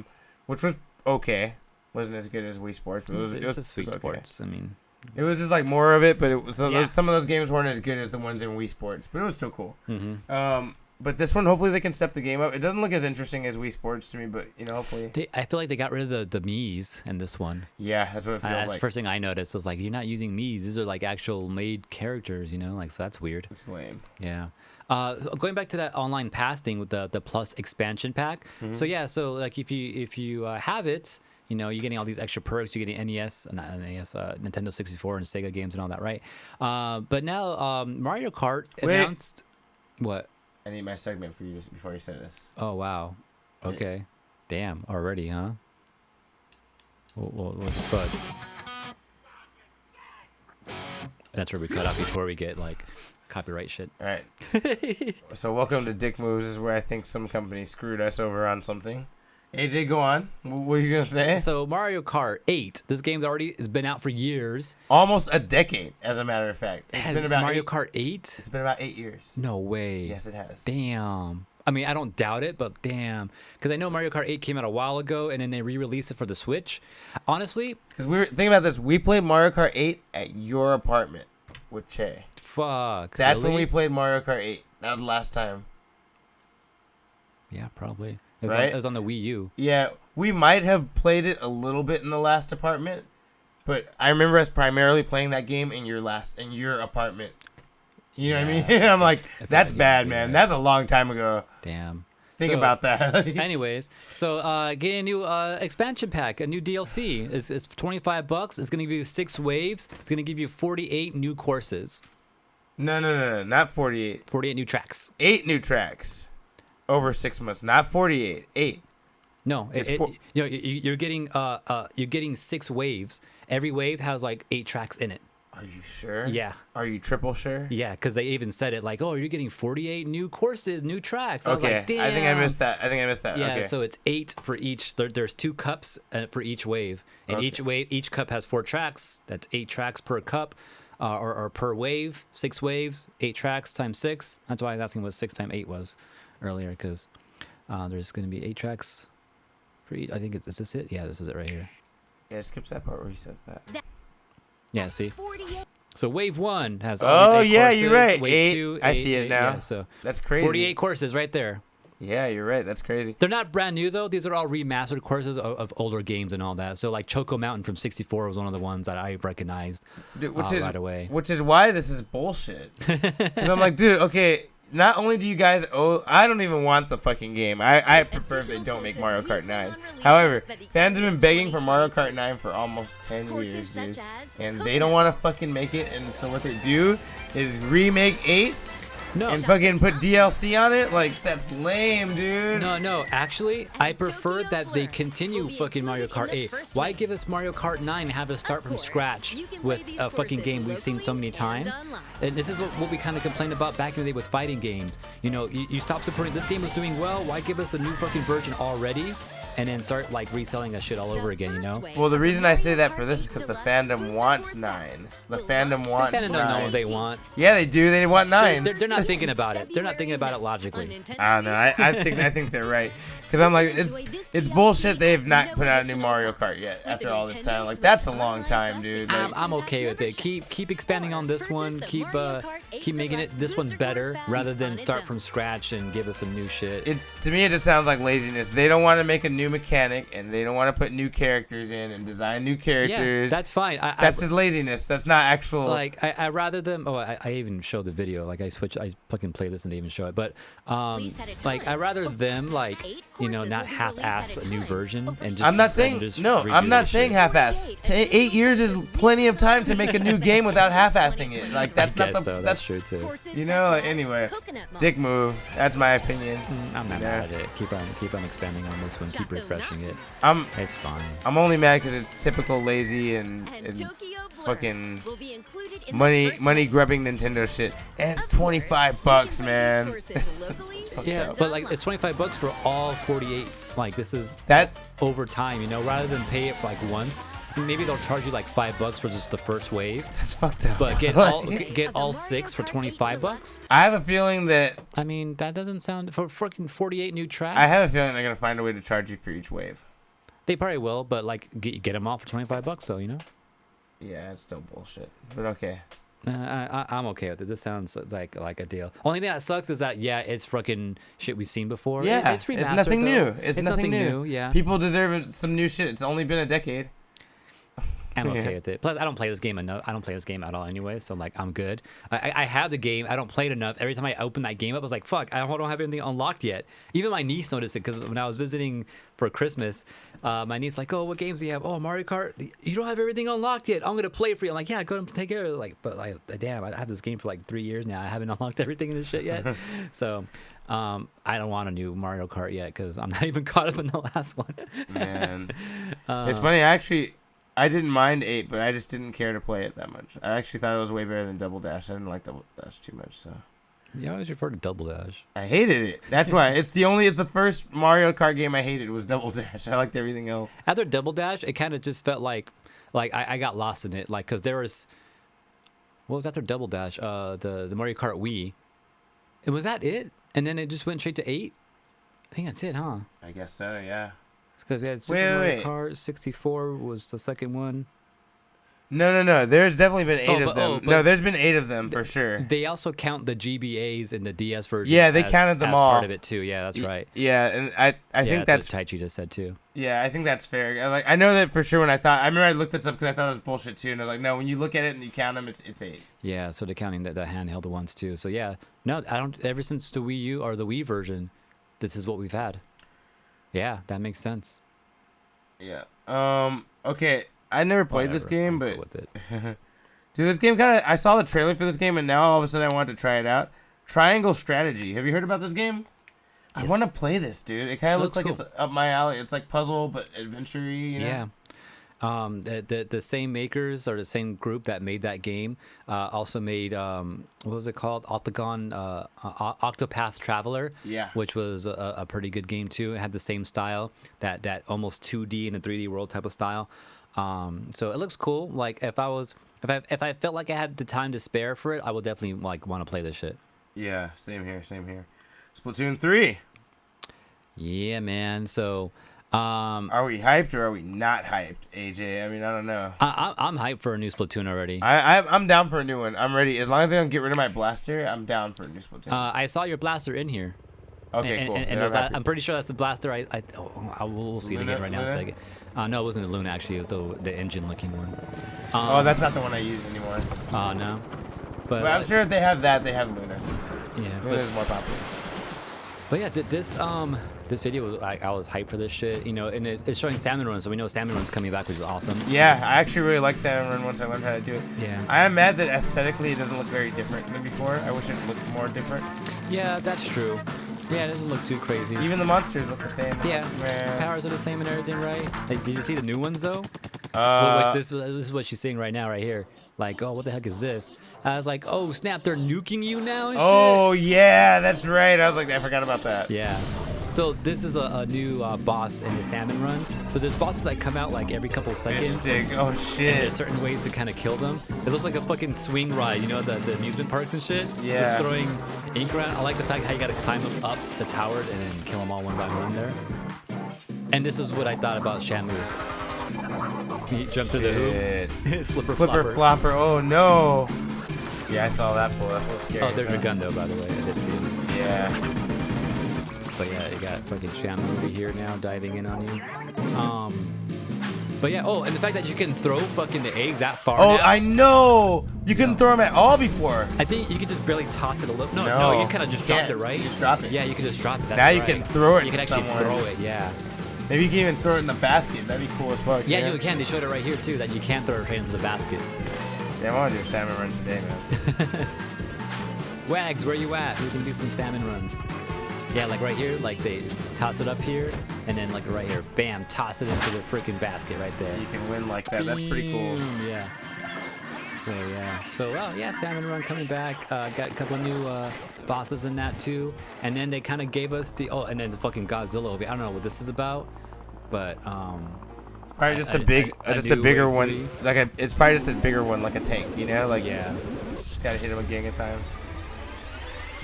Which was okay. Wasn't as good as Wii Sports, but It's just Wii okay. Sports. I mean... It was just like more of it, but it was Yeah. some of those games weren't as good as the ones in Wii Sports, but it was still cool. Mm-hmm. But this one, hopefully they can step the game up. It doesn't look as interesting as Wii Sports to me, but hopefully. I feel like they got rid of the Mii's in this one. Yeah, that's what it feels That's like. the first thing I noticed. Was like, you're not using Mii's. These are like actual made characters, so that's weird. It's lame. Yeah. So going back to that online pass thing with the Plus expansion pack. So yeah, so like if you have it, You know, you're getting all these extra perks. You're getting Nintendo 64 and Sega games and all that, right? But now Mario Kart announced. What? I need my segment for you just before you say this. Oh wow. Okay. Damn. Already, huh? What the fuck? That's where we cut out before we get like copyright shit. All right. So welcome to Dick Moves. This is where I think some company screwed us over on something. AJ, go on. What are you gonna say? So Mario Kart 8. This game's already has been out for years. Almost a decade, as a matter of fact. It's Has been about Mario Kart 8? It's been about 8 years. No way. Yes, it has. Damn. I mean, I don't doubt it, but damn. Because I know Mario Kart 8 came out a while ago, and then they re-released it for the Switch. Honestly, Because we were thinking about this. We played Mario Kart 8 at your apartment with Che. fuck. That's when really? we played Mario Kart 8. That was the last time. Yeah, probably. It Right? was on the Wii U. Yeah, we might have played it a little bit in the last apartment, but I remember us primarily playing that game in your apartment. You know what I mean? I'm like, that's bad, man. That's a long time ago. Damn. Think So, about that. Anyways, so getting a new expansion pack, a new DLC. It's $25. It's gonna give you 6 waves. It's gonna give you 48 new courses, No, not 48. 48 new tracks. 8 new tracks over 6 months. Not 48. 8. No, It's you're getting 6 waves. Every wave has like 8 tracks in it. Are you sure? Yeah. Are you triple sure? Yeah, because they even said it like, oh, you're getting 48 new courses, new tracks. I was Okay. like, damn. I think I missed that. Yeah, Okay. so it's 8 for each. There's 2 cups for each wave, and Okay. each cup has 4 tracks. That's 8 tracks per cup, or per wave. 6 waves, 8 tracks times 6. That's why I was asking what 6 times 8 was earlier, because there's going to be 8 tracks for each. I think is this it? Yeah, this is it right here. Yeah, skip that part where he says that. Yeah, see. So wave 1 has all these 8 yeah, courses. you're right. Wave 8. 2, I see it 8, now. Yeah, so That's crazy. 48 courses right there. Yeah, you're right. That's crazy. They're not brand new though. These are all remastered courses of older games and all that. So like Choco Mountain from 64 was one of the ones that I recognized Dude, right away. Which is why this is bullshit. Because I'm like, dude, okay, not only do you guys I don't even want the fucking game. I prefer if they don't make Mario Kart 9. However, fans have been begging for Mario Kart 9 for almost 10 years, dude. And they don't want to fucking make it. And so what they do is remake 8 No, and fucking put DLC on it. Like, that's lame, dude. no. Actually, I prefer that they continue fucking Mario Kart 8. Why give us Mario Kart 9 and have us start from scratch with a fucking game we've seen so many times? And this is what we kind of complained about back in the day with fighting games. You know, you stop supporting this game was doing well. Why give us a new fucking version already? And then start like reselling that shit all over again, you know? Well, the reason I say that for this is because the fandom wants 9. The fandom wants The fandom 9. don't know what they want. Yeah, they do. They want 9. They're not thinking about it. They're not thinking about it logically. I don't know. I think they're right. Because I'm like, it's bullshit they've not put out a new Mario Kart yet after all this time. Like, that's a long time, dude. Like, I'm okay with it. Keep expanding on this one. Keep making it this one better rather than start from scratch and give us some new shit. to me, it just sounds like laziness. They don't want to make a new mechanic, and they don't want to put new characters in and design new characters. Yeah, that's fine. That's just laziness. That's not actual. Like I rather them. Oh, I even showed the video. Like I fucking play this and didn't even show it. But like I rather them like not half-ass a new version and just. I'm not saying I'm not saying half-ass. 8 years is plenty of time to make a new game without half-assing it. Like that's not the. So. That's true too. Anyway, dick move. That's my opinion. I'm not mad at it. Keep on expanding on this one. Keep refreshing it. It's fine. I'm only mad because it's typical lazy and fucking money grubbing Nintendo shit. And it's $25, man. Yeah, but like it's $25 for all 48. Like this is that over time, rather than pay it for like once. Maybe they'll charge you like $5 for just the first wave. That's fucked up. But get all 6 for $25. I have a feeling that. I mean, that doesn't sound for freaking 48 new tracks. I have a feeling they're gonna find a way to charge you for each wave. They probably will, but like get them all for $25, though, Yeah, it's still bullshit. But okay. I'm okay with it. This sounds like a deal. Only thing that sucks is that it's fucking shit we've seen before. Yeah, it's remastered. It's nothing though. new. It's nothing new. Yeah. People deserve some new shit. It's only been a decade. I'm okay with it. Plus, I don't play this game enough. I don't play this game at all anyway, so like I'm good. I have the game. I don't play it enough. Every time I open that game up, I was like, fuck, I don't have anything unlocked yet. Even my niece noticed it because when I was visiting for Christmas, my niece like, oh, what games do you have? Oh, Mario Kart. You don't have everything unlocked yet. I'm gonna play it for you. I'm like, yeah, go and take care of it. Like, but like, damn, I have this game for like 3 years now. I haven't unlocked everything in this shit yet. So. I don't want a new Mario Kart yet because I'm not even caught up in the last one. Man, it's funny. I didn't mind 8, but I just didn't care to play it that much. I actually thought it was way better than Double Dash. I didn't like Double Dash too much, so. Yeah, I always refer to Double Dash. I hated it. That's why. It's the first Mario Kart game I hated was Double Dash. I liked everything else. After Double Dash, it kind of just felt like I got lost in it. Like, because there was, what was after Double Dash? The Mario Kart Wii. And was that it? And then it just went straight to 8? I think that's it, huh? I guess so, yeah. Because we had Super Mario Kart 64 was the second one. No. There's definitely been 8 of them. No, there's been 8 of them for sure. They also count the GBAs and the DS version. Yeah, they counted them all. Part of it too. Yeah, that's right. Yeah, and I think that's what Taichi just said too. Yeah, I think that's fair. I know that for sure. When I remember I looked this up because I thought it was bullshit too, and I was like, no, when you look at it and you count them, it's 8. Yeah, so they're counting the handheld ones too. So yeah, no, I don't. Ever since the Wii U or the Wii version, this is what we've had. Yeah, that makes sense. Yeah. Okay. I never played this game, but with it. dude, this game I saw the trailer for this game, and now all of a sudden I wanted to try it out. Triangle Strategy. Have you heard about this game? Yes. I want to play this, dude. It kind of looks like it's up my alley. It's like puzzle, but adventure-y, you know? Yeah. The same makers or the same group that made that game also made what was it called? Octopath Traveler. Yeah. Which was a pretty good game too. It had the same style, that almost 2D in a 3D world type of style. So it looks cool. Like if I felt like I had the time to spare for it, I would definitely like want to play this shit. Yeah, same here. Splatoon 3. Yeah, man. So are we hyped or are we not hyped, AJ? I mean, I don't know. I'm hyped for a new Splatoon already. I'm down for a new one. I'm ready. As long as they don't get rid of my blaster, I'm down for a new Splatoon. I saw your blaster in here. Okay, cool. And I'm pretty sure that's the blaster. We'll see it again right now in a second. No, it wasn't the Luna actually. It was the engine-looking one. That's not the one I use anymore. Oh no. But I'm sure if they have that, they have Luna. Yeah, Luna's more popular. But yeah, this video was I was hyped for this shit, you know, and it's showing Salmon Run, so we know Salmon Run's coming back, which is awesome. Yeah, I actually really like Salmon Run once I learned how to do it. Yeah. I am mad that aesthetically it doesn't look very different than before. I wish it looked more different. Yeah, that's true. Yeah, it doesn't look too crazy. Even the monsters look the same. Yeah, powers are the same and everything, right? Like, did you see the new ones though? This is what she's saying right now, right here. Like, oh, what the heck is this? I was like, oh snap, they're nuking you now and shit. Oh yeah, that's right. I was like, I forgot about that. Yeah. So this is a new boss in the Salmon Run. So there's bosses that come out like every couple of seconds. Oh shit. And there's certain ways to kind of kill them. It looks like a fucking swing ride, you know, the amusement parks and shit. Yeah. Just throwing ink around. I like the fact how you got to climb up the tower and then kill them all one by one there. And this is what I thought about Shenmue. He jumped through the hoop. It's flipper flopper. Oh no. Yeah, I saw that pull. That was scary. Oh, there's your gun though, by the way. I did see it. Yeah. But yeah, you got fucking Shenmue over here now diving in on you. But yeah, and the fact that you can throw fucking the eggs that far. Oh, now. I know. You couldn't throw them at all before. I think you could just barely toss it a little. No, you kind of just dropped it, right? You just drop it. Yeah, you could just drop it. That's now right. you can throw it. You can actually throw it. Yeah. Maybe you can even throw it in the basket. That'd be cool as fuck. Yeah, you can. They showed it right here too that you can throw it right into the basket. Yeah, I want to do a salmon run today, man. Wags, where you at? We can do some salmon runs. Yeah, like right here, like they toss it up here, and then like right here, bam, toss it into the freaking basket right there. You can win like that. That's pretty cool. Yeah. So yeah. So Salmon Run coming back. Got a couple of new bosses in that too, and then they kind of gave us and then the fucking Godzilla over here. I don't know what this is about, but probably just a bigger one. It's probably just a bigger one, like a tank, you know? Like yeah. Just gotta hit him a gang at a time.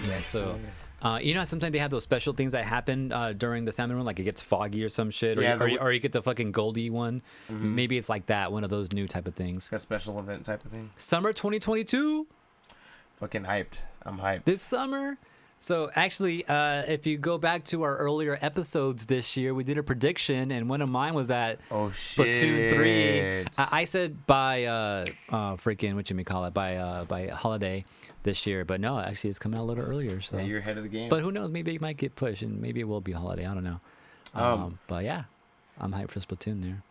Yeah. So. You know, sometimes they have those special things that happen during the Salmon Run, like it gets foggy or some shit, or you get the fucking Goldie one. Mm-hmm. Maybe it's like that, one of those new type of things. Like a special event type of thing. Summer 2022. Fucking hyped. I'm hyped. This summer. So actually, if you go back to our earlier episodes this year, we did a prediction, and one of mine was that Splatoon 3. I said by freaking by holiday this year, but no, actually it's coming out a little earlier. So you're ahead of the game. But who knows? Maybe it might get pushed, and maybe it will be holiday. I don't know. But yeah, I'm hyped for Splatoon there.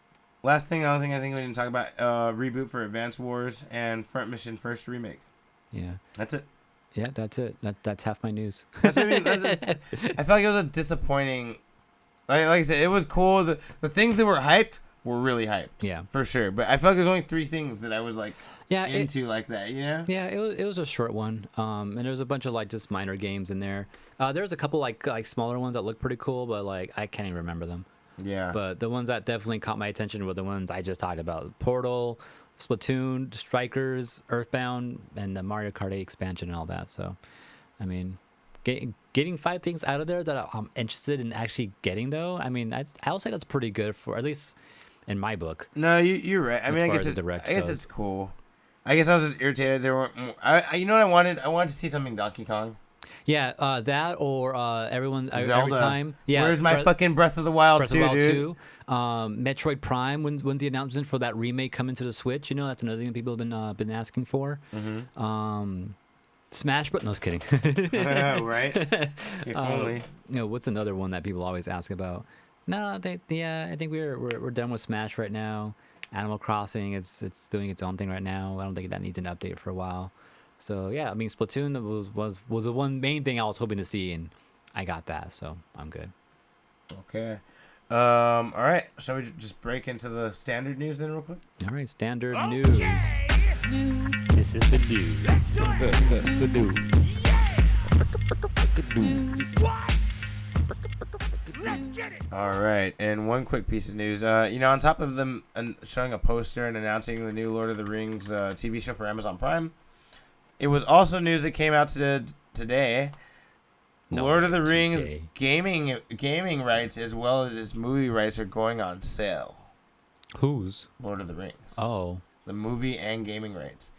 Last thing, I think we didn't talk about reboot for Advance Wars and Front Mission First Remake. Yeah, that's it. Yeah, that's it. That's half my news. That's what I mean. I felt like it was a disappointing. Like I said, it was cool. The things that were hyped were really hyped. Yeah, for sure. But I felt like there's only 3 things that I was like into like that. You know? Yeah, it was a short one. And there was a bunch of like just minor games in there. There was a couple like smaller ones that looked pretty cool, but like I can't even remember them. Yeah. But the ones that definitely caught my attention were the ones I just talked about: Portal, Splatoon, Strikers, Earthbound, and the Mario Kart 8 expansion and all that. So, I mean, getting 5 things out of there that I'm interested in actually getting, though. I mean, I'll say that's pretty good for, at least in my book. No, you're right. I mean, I guess it's cool. I guess I was just irritated. There weren't more. You know what I wanted? I wanted to see something Donkey Kong. Yeah, that or every time. Yeah, where's my fucking Breath of the Wild 2, dude? 2. Metroid Prime. When's the announcement for that remake coming to the Switch? You know, that's another thing that people have been asking for. Mm-hmm. Smash Bros. No, I was kidding. Right? If only. You know, what's another one that people always ask about? No, I think we're done with Smash right now. Animal Crossing, it's doing its own thing right now. I don't think that needs an update for a while. So yeah, I mean, Splatoon was the one main thing I was hoping to see, and I got that, so I'm good. Okay. All right. Shall we just break into the standard news then, real quick? All right, standard news. This is the news. The news. The news. All right, and one quick piece of news. On top of them showing a poster and announcing the new Lord of the Rings TV show for Amazon Prime, it was also news that came out today. Lord of the Rings gaming rights as well as its movie rights are going on sale. Whose? Lord of the Rings. Oh. The movie and gaming rights.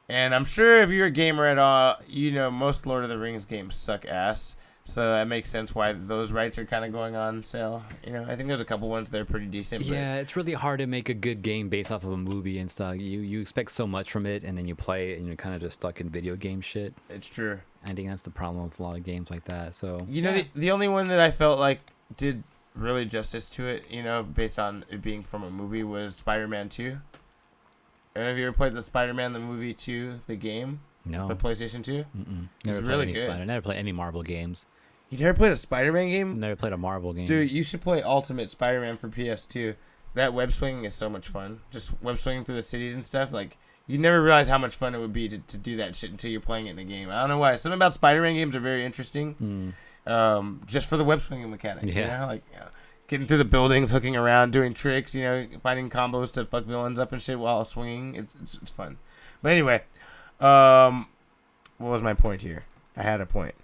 And I'm sure if you're a gamer at all, you know most Lord of the Rings games suck ass. So that makes sense why those rights are kind of going on sale. You know, I think there's a couple ones that are pretty decent. Yeah, it's really hard to make a good game based off of a movie and stuff. You expect so much from it, and then you play it, and you're kind of just stuck in video game shit. It's true. I think that's the problem with a lot of games like that. So the only one that I felt like did really justice to it, based on it being from a movie, was Spider-Man 2. Have you ever played the Spider-Man the movie 2, the game? No. The PlayStation 2? Never played really good. Never played any Marvel games. You never played a Spider-Man game? Never played a Marvel game. Dude, you should play Ultimate Spider-Man for PS2. That web swinging is so much fun. Just web swinging through the cities and stuff. Like, you never realize how much fun it would be to do that shit until you're playing it in a game. I don't know why. Something about Spider-Man games are very interesting. Just for the web swinging mechanic. Yeah. Getting through the buildings, hooking around, doing tricks, finding combos to fuck villains up and shit while swinging. It's fun. But anyway, what was my point here? I had a point.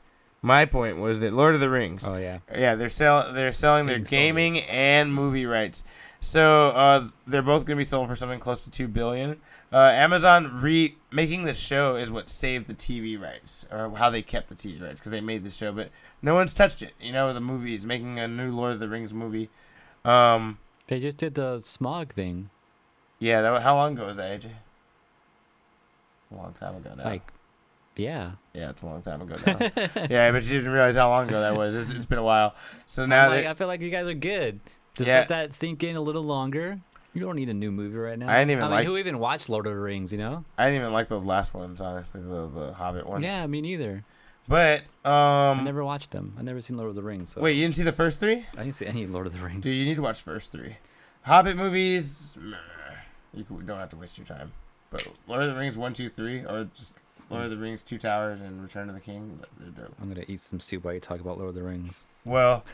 My point was that Lord of the Rings. Oh yeah. Yeah, they're selling their gaming and movie rights. So they're both gonna be sold for something close to $2 billion. Amazon making the show is what saved the TV rights, or how they kept the TV rights, because they made the show, but no one's touched it. The movies, making a new Lord of the Rings movie. They just did the Smog thing. Yeah, how long ago was that, AJ? A long time ago now. Yeah. Yeah, it's a long time ago now. Yeah, but you didn't realize how long ago that was. It's been a while. So now I feel like you guys are good. Just let that sink in a little longer. You don't need a new movie right now. I mean, who even watched Lord of the Rings, I didn't even like those last ones, honestly, the Hobbit ones. Yeah, me neither. But I never watched them. I never seen Lord of the Rings. So. Wait, you didn't see the first 3? I didn't see any Lord of the Rings. Dude, you need to watch the first 3. Hobbit movies, you don't have to waste your time. But Lord of the Rings 1, 2, 3, or just Lord of the Rings, 2 Towers, and Return of the King, they're dope. I'm gonna eat some soup while you talk about Lord of the Rings. Well,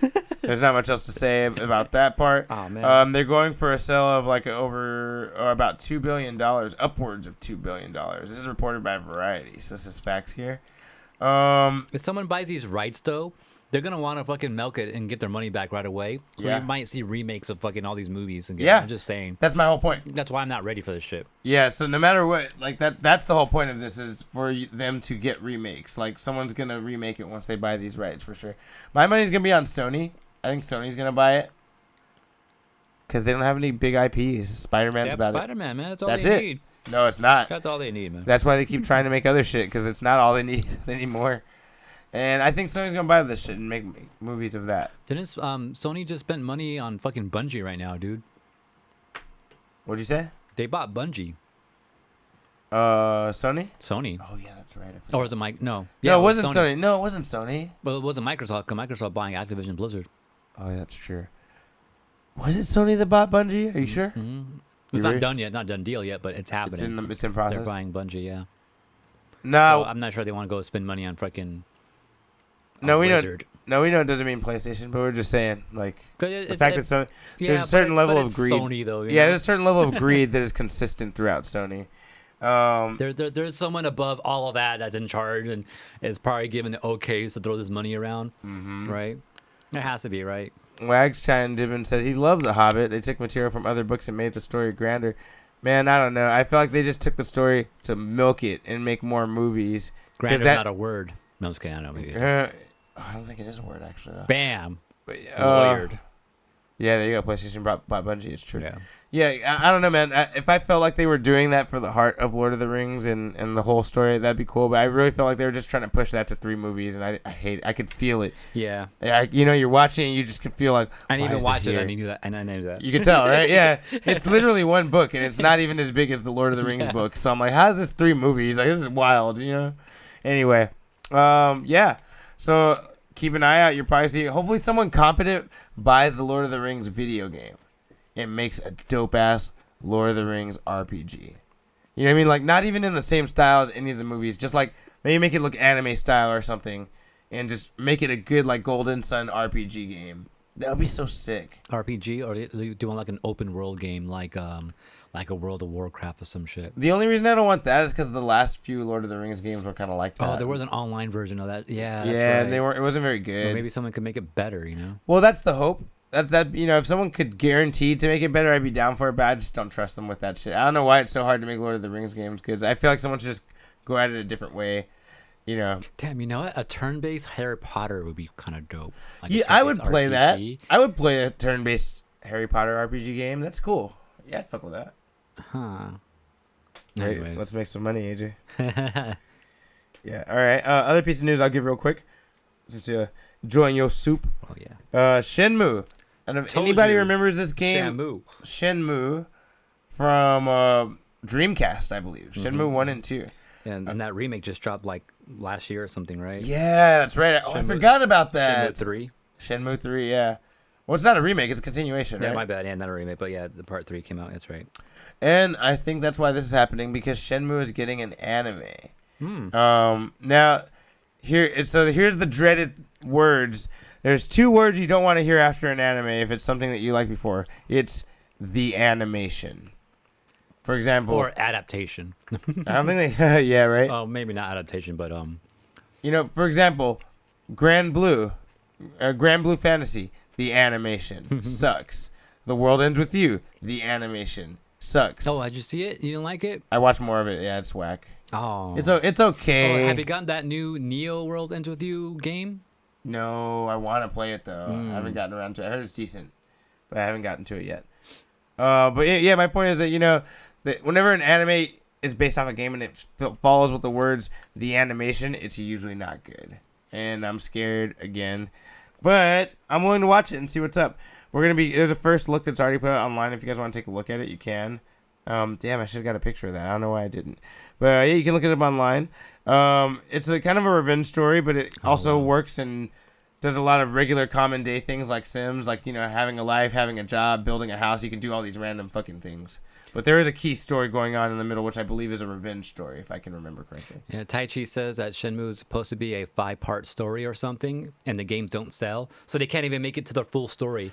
there's not much else to say about that part. Oh man. They're going for a sale of about $2 billion, upwards of $2 billion. This is reported by Variety, so this is facts here. If someone buys these rights though, they're gonna want to fucking milk it and get their money back right away. So Yeah. you might see remakes of fucking all these movies again. Yeah. I'm just saying. That's my whole point. That's why I'm not ready for this shit. Yeah, so no matter what, like that's the whole point of this is for them to get remakes. Like someone's gonna remake it once they buy these rights for sure. My money's gonna be on Sony. I think Sony's gonna buy it because they don't have any big IPs. Spider-Man's about Spider-Man, man. That's all That's they it. need. it. No, it's not. That's all they need, man. That's why they keep trying to make other shit because it's not all they need. They need more. And I think Sony's gonna buy this shit and make movies of that. Didn't Sony just spent money on fucking Bungie right now, dude? What'd you say? They bought Bungie. Sony? Sony. Oh yeah, that's right. Or was it Mike? No. No, it wasn't Sony. No, it wasn't Sony. Well, it wasn't Microsoft. Cause Microsoft buying Activision Blizzard. Oh, yeah, that's true. Was it Sony that bought Bungie? Are you sure? Mm-hmm. You It's not really? done yet. Not done deal yet, but it's happening. It's in process. They're buying Bungie, yeah. No, So I'm not sure they want to go spend money on fucking. no, we know. Blizzard. No, we know it doesn't mean PlayStation, but we're just saying like 'Cause the fact that Sony, yeah, there's a certain but level of it's greed. Sony though. you Yeah, know? there's a certain level of greed that is consistent throughout Sony. There's someone above all of that that's in charge and is probably giving the okays to throw this money around, right? It has to be, right? Wags chimed in and said he loved The Hobbit. They took material from other books and made the story grander. Man, I don't know. I feel like they just took the story to milk it and make more movies. Grander's that- not a word. No, I'm just kidding. I know maybe. It is. I don't think it is a word actually though. Bam. But, Lawyered. yeah, there you go. PlayStation bought Bungie. It's true. Yeah. Yeah, I don't know, man. If I felt like they were doing that for the heart of Lord of the Rings and the whole story, that'd be cool. But I really felt like they were just trying to push that to 3 movies, and I hate it. I could feel it. Yeah. You're watching it, and you just could feel like, I didn't why even is watch this it. here? I knew that. And I named that. You can tell, right? Yeah. It's literally one book, and it's not even as big as the Lord of the Rings book. So I'm like, how's this 3 movies? Like, this is wild, you know? Anyway, yeah. So keep an eye out. You'll probably see. Hopefully, someone competent buys the Lord of the Rings video game. It makes a dope ass Lord of the Rings RPG. You know what I mean? Like, not even in the same style as any of the movies. Just like maybe make it look anime style or something, and just make it a good like Golden Sun RPG game. That would be so sick. RPG, or do you want like an open world game, like a World of Warcraft or some shit? The only reason I don't want that is because the last few Lord of the Rings games were kind of like that. Oh, there was an online version of that. Yeah. That's Yeah, right. and it wasn't very good. Or maybe someone could make it better. You know. Well, that's the hope. That if someone could guarantee to make it better, I'd be down for it. But I just don't trust them with that shit. I don't know why it's so hard to make Lord of the Rings games because I feel like someone should just go at it a different way. You know. Damn, you know what? A turn-based Harry Potter would be kind of dope. Like a Yeah, I would turn-based play that. RPG. I would play a turn-based Harry Potter RPG game. That's cool. Yeah, I'd fuck with that. Huh. Right, Anyways. let's make some money, AJ. Yeah. All right. Other piece of news I'll give real quick. Since you enjoying your soup. Oh yeah. Shenmue. And if Told anybody you. remembers this game, Shamu. Shenmue from Dreamcast, I believe. Shenmue 1 and 2. And that remake just dropped like last year or something, right? Yeah, that's right. I Shenmue- forgot about that. Shenmue 3. Shenmue 3, yeah. Well, it's not a remake. It's a continuation, Yeah, right? my bad. Yeah, not a remake, but yeah, the part 3 came out. That's right. And I think that's why this is happening, because Shenmue is getting an anime. Hmm. Now, here's the dreaded words. There's 2 words you don't want to hear after an anime if it's something that you liked before. It's the animation. For example, Or adaptation. I don't think they. Yeah, right. Oh, maybe not adaptation, but You know, for example, Grand Blue Fantasy. The animation sucks. The World Ends With You. The animation sucks. Oh, did you see it? You didn't like it? I watched more of it. Yeah, it's whack. Oh. It's Oh, okay. have you gotten that new Neo World Ends With You game? No, I want to play it though. I haven't gotten around to it. I heard it's decent, but I haven't gotten to it yet. But yeah, my point is that that whenever an anime is based off a game and it follows with the words "the animation," it's usually not good, and I'm scared again. But I'm willing to watch it and see what's up. There's a first look that's already put out online. If you guys want to take a look at it, you can. Damn, I should have got a picture of that. I don't know why I didn't. But yeah, you can look it up online. It's a kind of a revenge story, but it also works and does a lot of regular common day things like Sims, like, having a life, having a job, building a house. You can do all these random fucking things. But there is a key story going on in the middle, which I believe is a revenge story, if I can remember correctly. Yeah, Tai Chi says that Shenmue is supposed to be a 5-part story or something, and the games don't sell, so they can't even make it to the full story.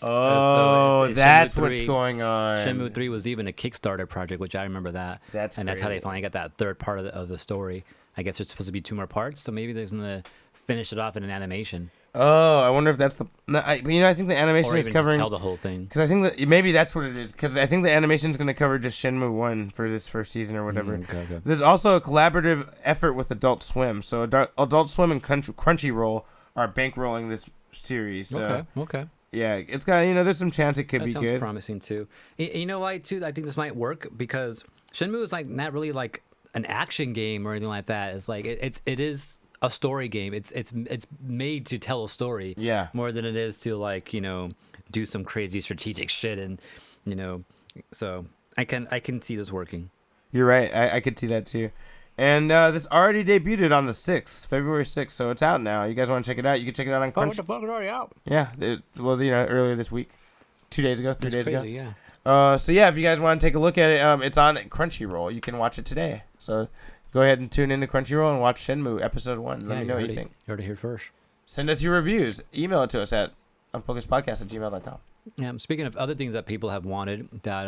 Oh, it's that's Shenmue what's 3. going on. Shenmue 3 was even a Kickstarter project, which I remember that. That's how they crazy. finally got that third part of the story. I guess there's supposed to be 2 more parts, so maybe they're going to finish it off in an animation. Oh, I wonder if that's the. No, I think the animation Or is even just covering. tell the whole thing. Because I think that maybe that's what it is. Because I think the animation is going to cover just Shenmue 1 for this first season or whatever. Okay. There's also a collaborative effort with Adult Swim. So Adult Swim and Crunchyroll are bankrolling this series. So, Okay. yeah, it's got, there's some chance it could be Sounds good. promising too. You know why too? I think this might work because Shenmue is like not really like an action game or anything like that. It's like it is a story game. It's made to tell a story. Yeah. More than it is to like do some crazy strategic shit and so I can see this working. You're right. I could see that too. And this already debuted on the 6th, February 6th, so it's out now. You guys want to check it out? You can check it out on Crunchyroll. What the fuck is already out? Yeah, earlier this week. 2 days ago, 3 days ago. Yeah. So yeah, if you guys want to take a look at it, it's on Crunchyroll. You can watch it today. So go ahead and tune into Crunchyroll and watch Shenmue Episode 1. Let me know what you think. You heard it here first. Send us your reviews. Email it to us at unfocusedpodcast@gmail.com. Yeah. Speaking of other things that people have wanted that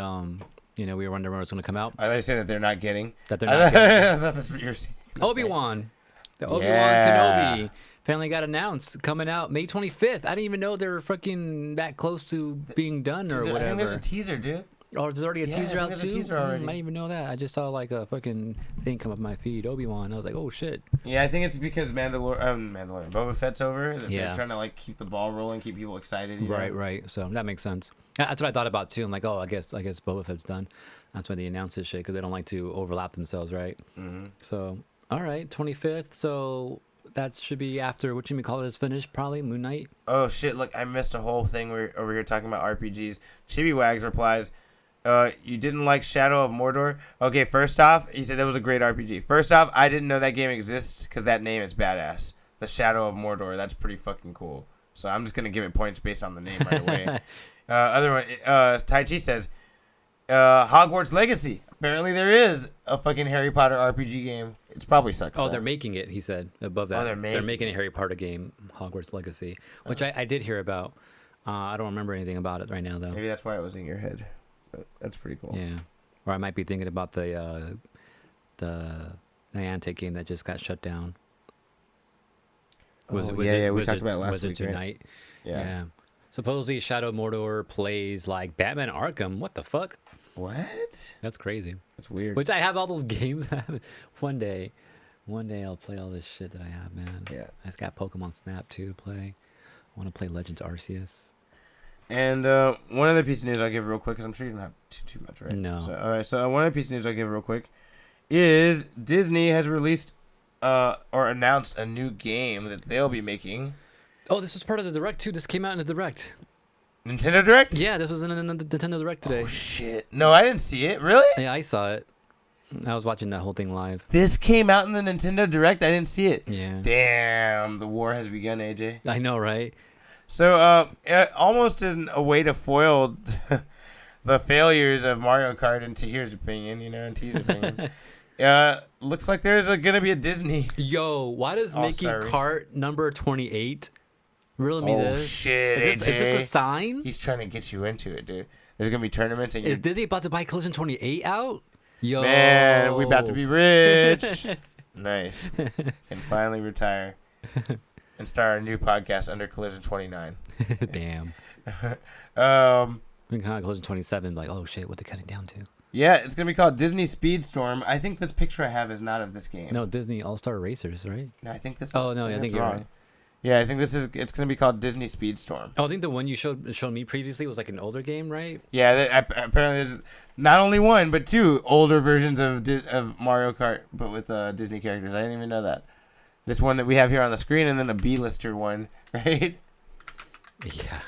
we were wondering when it's going to come out. I thought you said that they're not getting. That they're not getting. I thought that's what you're saying. Obi-Wan. The Obi-Wan Yeah. Kenobi finally got announced, coming out May 25th. I didn't even know they were fucking that close to being done or whatever. I think there's a teaser, dude. Oh, there's already a teaser out there's too? a teaser already. I didn't even know that. I just saw like a fucking thing come up my feed, Obi-Wan. I was like, oh shit. Yeah, I think it's because Mandalorian, Boba Fett's over. That Yeah. They're trying to like keep the ball rolling, keep people excited. Right. So that makes sense. That's what I thought about too. I'm like, oh, I guess Boba Fett's done. That's why they announced this shit because they don't like to overlap themselves, right? Mm-hmm. So, all right, 25th. So that should be after what you may call it is finished, probably Moon Knight. Oh shit! Look, I missed a whole thing. We're over here talking about RPGs. Chibi Wags replies, "You didn't like Shadow of Mordor? Okay, first off, he said that was a great RPG. First off, I didn't know that game exists because that name is badass. The Shadow of Mordor. That's pretty fucking cool. So I'm just gonna give it points based on the name right away. Other one, Tai Chi says, Hogwarts Legacy. Apparently there is a fucking Harry Potter RPG game. It probably sucks. Oh, though. they're making it. He said above that. they're making a Harry Potter game, Hogwarts Legacy, which I did hear about. I don't remember anything about it right now though. Maybe that's why it was in your head. But that's pretty cool. Yeah, or I might be thinking about the Niantic game that just got shut down. We talked about it last week, right? Tonight. Yeah. Supposedly Shadow of Mordor plays like Batman Arkham. What the fuck? What? That's crazy. That's weird. Which I have all those games. One day I'll play all this shit that I have, man. Yeah. I just got Pokemon Snap too to play. I want to play Legends Arceus. And one other piece of news I'll give real quick, because I'm sure you don't have too much, right? No. So, all right, so one other piece of news I'll give real quick is Disney has released or announced a new game that they'll be making. Oh, this was part of the Direct too. This came out in the Direct. Nintendo Direct? Yeah, this was in the Nintendo Direct today. Oh, shit. No, I didn't see it. Really? Yeah, I saw it. I was watching that whole thing live. This came out in the Nintendo Direct? I didn't see it. Yeah. Damn, the war has begun, AJ. I know, right? So, almost in a way to foil the failures of Mario Kart in Tahir's opinion, and T's opinion, looks like there's going to be a Disney. Yo, why does Mickey All-Star Kart number 28 riddle me this? Oh, shit, Is AJ. this a sign? He's trying to get you into it, dude. There's going to be tournaments. And Is Disney about to buy Collision 28 out? Yo. Man, we about to be rich. Nice. And finally retire. And start a new podcast under Collision 29. Damn. We can call it Collision 27, like, oh shit, what they cutting down to? Yeah, it's going to be called Disney Speedstorm. I think this picture I have is not of this game. No, Disney All-Star Racers, right? No, I think this Oh, no, I think you're wrong. right. Yeah, I think it's going to be called Disney Speedstorm. Oh, I think the one you showed me previously was like an older game, right? Yeah, apparently there's not only one, but two older versions of Mario Kart, but with Disney characters. I didn't even know that. This one that we have here on the screen, and then a B-lister one, right?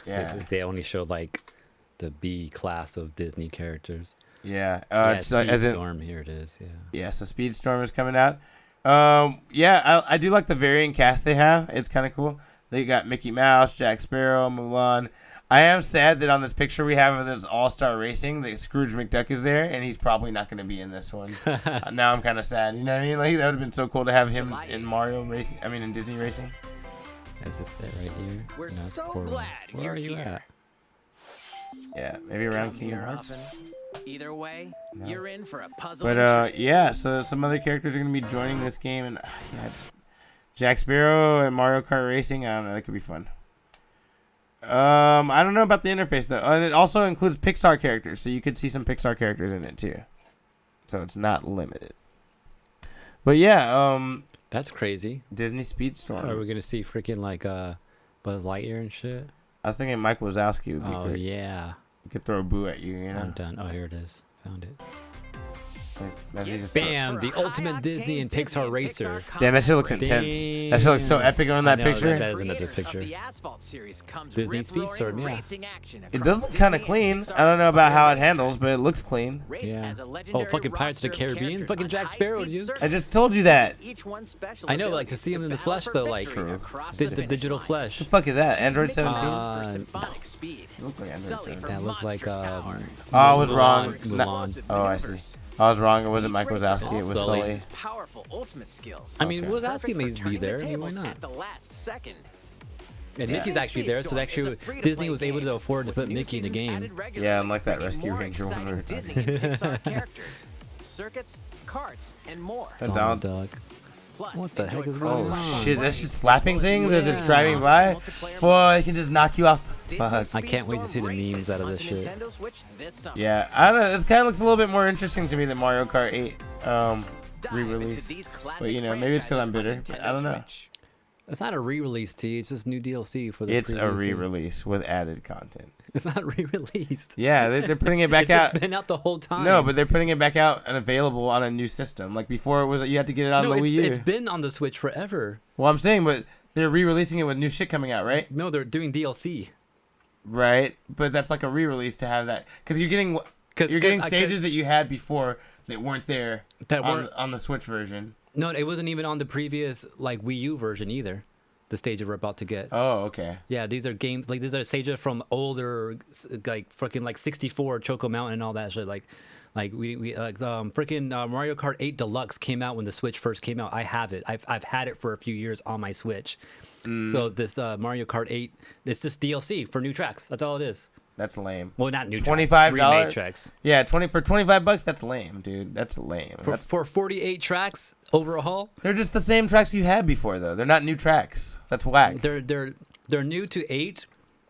Yeah. They only showed like the B class of Disney characters. Yeah. Speedstorm, here it is. Yeah. Yeah, so Speedstorm is coming out. I do like the varying cast they have. It's kind of cool. They got Mickey Mouse, Jack Sparrow, Mulan. I am sad that on this picture we have of this All-Star Racing, that Scrooge McDuck is there, and he's probably not going to be in this one. Now I'm kind of sad. You know what I mean? Like, that would have been so cool to have him in Mario Racing. I mean, in Disney Racing. Is this it right here? We're it's so Coral. glad Where you're are you here. at? Yeah, maybe around Come Kingdom here Hearts. often. Either way, No. you're in for a puzzle. But yeah, so some other characters are gonna be joining this game, and Jack Sparrow and Mario Kart Racing. I don't know. That could be fun. I don't know about the interface though. And it also includes Pixar characters, so you could see some Pixar characters in it too. So it's not limited. But yeah, that's crazy. Disney Speedstorm. Are we gonna see freaking like Buzz Lightyear and shit? I was thinking Mike Wazowski would be Oh great. yeah. You could throw a boo at you, I'm done. Oh, here it is. Found it. Bam! The ultimate Disney and Pixar racer. Damn, that shit looks intense. That shit looks so epic on that picture. That is another picture. Disney Speedstorm, yeah. It does look kind of clean. I don't know about how it handles, but it looks clean. Yeah. Oh, fucking Pirates of the Caribbean, fucking Jack Sparrow, dude. I just told you that. I know, like to see him in the flesh though, like the digital flesh. What the fuck is that? Android 17? Look like Android 17. That looked like Oh, I was wrong. Mulan. Oh, I see. I was wrong. It wasn't Mike Wazowski. It was Sully. I mean, Wazowski may be there. I mean, why not? And Mickey's actually there, so actually Disney was able to afford to put Mickey in the game. Yeah, unlike that Rescue Ranger one we were talking about. Circuits, carts, and more. Donald Duck. What the heck is going on? Oh shit, that's just slapping things as it's driving by? Boy, it can just knock you off. Fuck. I can't wait to see the memes out of this shit. Yeah, I don't know. This kind of looks a little bit more interesting to me than Mario Kart 8 re-release. But you know, maybe it's because I'm bitter. I don't know. It's not a re-release, T. It's just new DLC for the. It's a re-release with added content. It's not re-released. Yeah, they're putting it back out. It's been out the whole time. No, but they're putting it back out and available on a new system. Like before, it was you had to get it on the Wii U. It's been on the Switch forever. Well, I'm saying, but they're re-releasing it with new shit coming out, right? No, they're doing DLC. Right, but that's like a re-release to have that because you're getting stages that you had before that weren't there on the Switch version. No, it wasn't even on the previous like Wii U version either. The stages we're about to get. Oh, okay. Yeah, these are games like these are stages from older like freaking like 64 Choco Mountain and all that shit. Like we freaking Mario Kart 8 Deluxe came out when the Switch first came out. I have it. I've had it for a few years on my Switch. So this Mario Kart 8, it's just DLC for new tracks. That's all it is. That's lame. Well, not new $25 tracks. Remade tracks. Yeah, for $25. That's lame, dude. That's lame. For 48 tracks overhaul. They're just the same tracks you had before, though. They're not new tracks. That's whack. They're new to 8,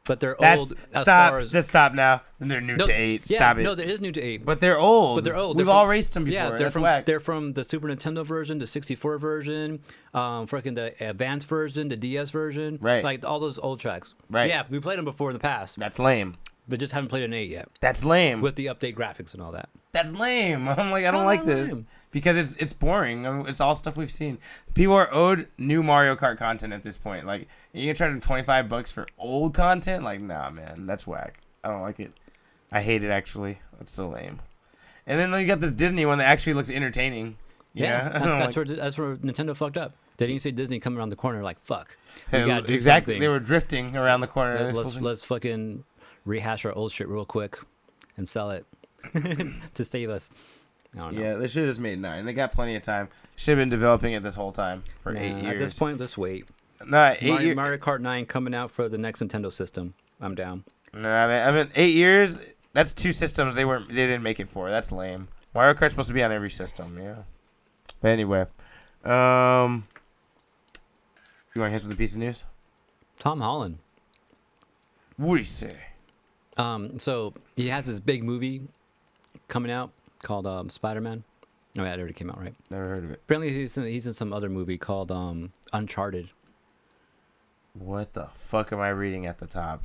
but they're old. Just stop now. And they're new to 8. Yeah, Stop it. No, there is new to 8. But they're old. We've all raced them before. Yeah, they're from the Super Nintendo version, the 64 version, freaking the advanced version, the DS version. Right. Like all those old tracks. Right. Yeah, we played them before in the past. That's lame. But just haven't played an 8 yet. That's lame. With the update graphics and all that. That's lame. I'm like, I don't like this. Lame. Because it's boring. I mean, it's all stuff we've seen. People are owed new Mario Kart content at this point. Like, you can charge them $25 for old content? Like, nah, man. That's whack. I don't like it. I hate it, actually. That's so lame. And then you got this Disney one that actually looks entertaining. Yeah, that's where Nintendo fucked up. They didn't see Disney coming around the corner like, fuck. We gotta do something. They were drifting around the corner. Let's fucking rehash our old shit real quick and sell it to save us. I don't know. Yeah, they should have just made 9. They got plenty of time. Should have been developing it this whole time for 8 years. At this point, let's wait. No, 8 years. Mario Kart 9 coming out for the next Nintendo system. I'm down. No, I mean 8 years. That's 2 systems they didn't make it for. That's lame. Mario Kart's supposed to be on every system, yeah. But anyway, you want to hit with a piece of news? Tom Holland. What do you say? So he has this big movie coming out called Spider-Man. Oh yeah, it already came out, right? Never heard of it. Apparently he's in some other movie called Uncharted. What the fuck am I reading at the top?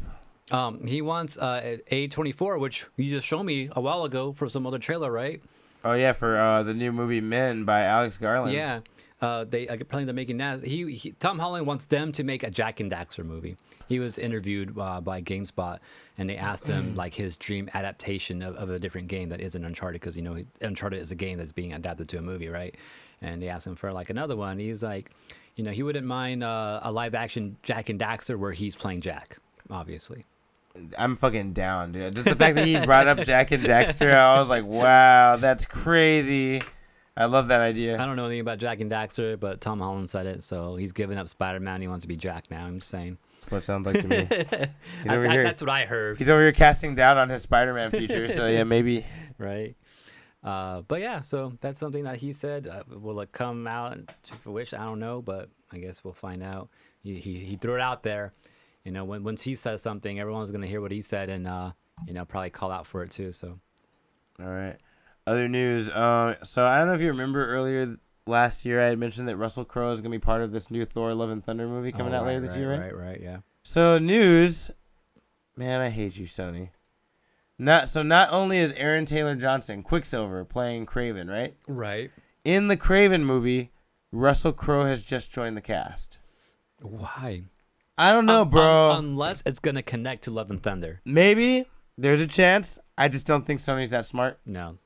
He wants A24, which you just showed me a while ago for some other trailer, right? Oh yeah, for the new movie Men by Alex Garland. Yeah. They apparently they're making that. Tom Holland wants them to make a Jack and Daxter movie. He was interviewed by GameSpot, and they asked him like his dream adaptation of a different game that isn't Uncharted, because Uncharted is a game that's being adapted to a movie, right? And they asked him for like another one. He's like, he wouldn't mind a live action Jack and Daxter where he's playing Jack, obviously. I'm fucking down, dude. Just the fact that he brought up Jack and Daxter, I was like, wow, that's crazy. I love that idea. I don't know anything about Jack and Daxter, but Tom Holland said it, so he's giving up Spider-Man. He wants to be Jack now. I'm just saying. That's what it sounds like to me. That's what I heard. He's over here casting doubt on his Spider-Man future, so yeah, maybe. Right. But yeah, so that's something that he said. Will it come out to fruition? I don't know, but I guess we'll find out. He threw it out there. You know, once he says something, everyone's gonna hear what he said and probably call out for it too. So. All right. Other news. So I don't know if you remember earlier last year I had mentioned that Russell Crowe is gonna be part of this new Thor: Love and Thunder movie coming out later this year, right? Right, yeah. So news. Man, I hate you, Sony. Not only is Aaron Taylor Johnson, Quicksilver, playing Kraven, right? Right. In the Kraven movie, Russell Crowe has just joined the cast. Why? I don't know, bro. Unless it's gonna connect to Love and Thunder. Maybe there's a chance. I just don't think Sony's that smart. No.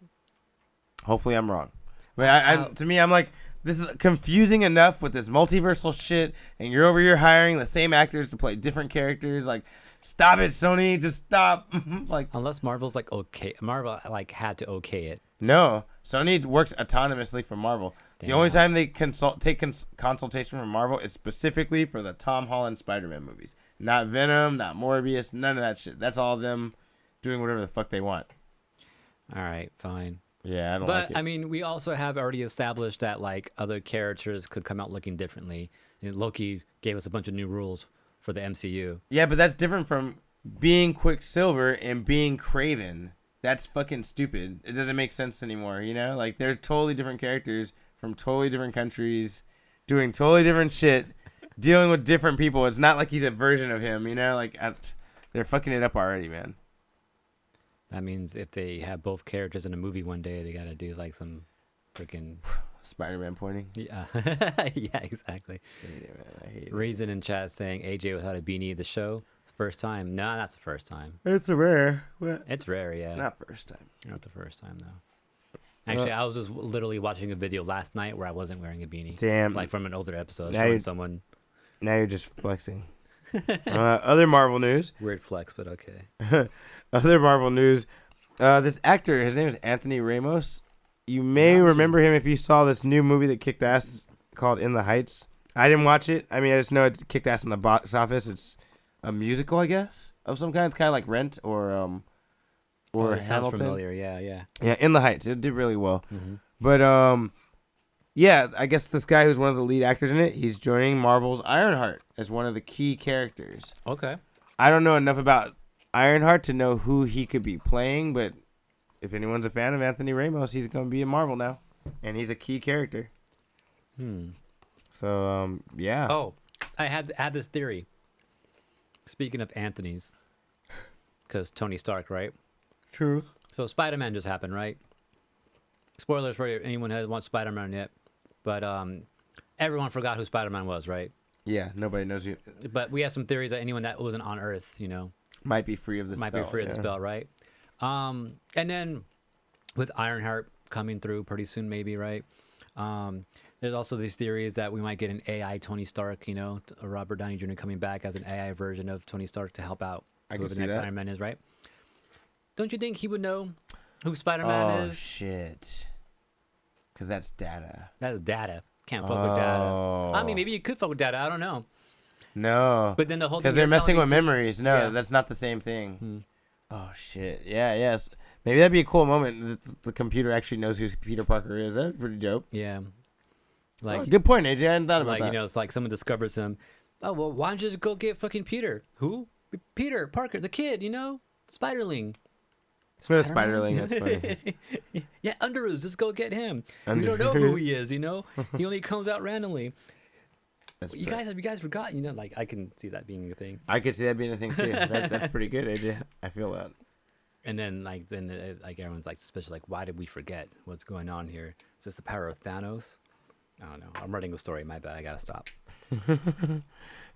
Hopefully, I'm wrong. But to me, I'm like, this is confusing enough with this multiversal shit, and you're over here hiring the same actors to play different characters. Like, stop it, Sony. Just stop. Like, unless Marvel's like okay, Marvel like had to okay it. No, Sony works autonomously from Marvel. Damn. The only time they take consultation from Marvel is specifically for the Tom Holland Spider-Man movies. Not Venom, not Morbius, none of that shit. That's all them doing whatever the fuck they want. All right, fine. Yeah, I don't like it. But I mean, we also have already established that like other characters could come out looking differently. And Loki gave us a bunch of new rules for the MCU. Yeah, but that's different from being Quicksilver and being Kraven. That's fucking stupid. It doesn't make sense anymore, you know? Like, they're totally different characters from totally different countries, doing totally different shit, dealing with different people. It's not like he's a version of him, you know? Like, they're fucking it up already, man. That means if they have both characters in a movie one day, they gotta do like some freaking Spider-Man pointing. Yeah, yeah, exactly. Yeah, man, I hate it. Raisin in chat saying AJ without a beanie the show. First time? No, that's the first time. It's a rare. What? It's rare, yeah. Not first time. Not the first time though. Actually, I was just literally watching a video last night where I wasn't wearing a beanie. Damn. Like from an older episode, Now showing someone. Now you're just flexing. Other Marvel news. Weird flex, but okay. Other Marvel news. This actor, his name is Anthony Ramos. You may remember him if you saw this new movie that kicked ass called In the Heights. I didn't watch it. I mean, I just know it kicked ass in the box office. It's a musical, I guess, of some kind. It's kind of like Rent or it sounds Hamilton. familiar. Yeah, yeah. Yeah, In the Heights. It did really well. Mm-hmm. But yeah, I guess this guy who's one of the lead actors in it, he's joining Marvel's Ironheart as one of the key characters. Okay. I don't know enough about Ironheart to know who he could be playing, but if anyone's a fan of Anthony Ramos, he's going to be in Marvel now, and he's a key character. So, yeah. Oh, I had this theory. Speaking of Anthony's, because Tony Stark, right? True. So Spider-Man just happened, right? Spoilers for anyone who hasn't watched Spider-Man yet, but everyone forgot who Spider-Man was, right? Yeah, nobody knows you. But we have some theories that anyone that wasn't on Earth, Might be free of the spell. might be free of the spell, right? And then with Ironheart coming through pretty soon, maybe, right? There's also these theories that we might get an AI Tony Stark, Robert Downey Jr. coming back as an AI version of Tony Stark to help out whoever the next Iron Man is, right? Don't you think he would know who Spider-Man is? Oh, shit. Because that's data. That is data. Can't fuck with data. I mean, maybe you could fuck with data. I don't know. No. But then the whole thing because they're messing with me memories. No, Yeah. that's not the same thing. Oh, shit. Yeah, yes. Maybe that'd be a cool moment that the computer actually knows who Peter Parker is. That'd be pretty dope. Yeah. Like, good point, AJ. I hadn't thought about like that. it's like someone discovers him. Oh, well, why don't you just go get fucking Peter? Who? Peter Parker, the kid, Spiderling. Spiderling, that's funny. Yeah, Underoos, just go get him. We don't know who he is, He only comes out randomly. Have you guys forgotten? Like I can see that being a thing. I could see that being a thing too. That's pretty good, AJ. I feel that. And then everyone's like suspicious. Like, why did we forget what's going on here? Is this the power of Thanos? I don't know. I'm writing the story. My bad. I gotta stop.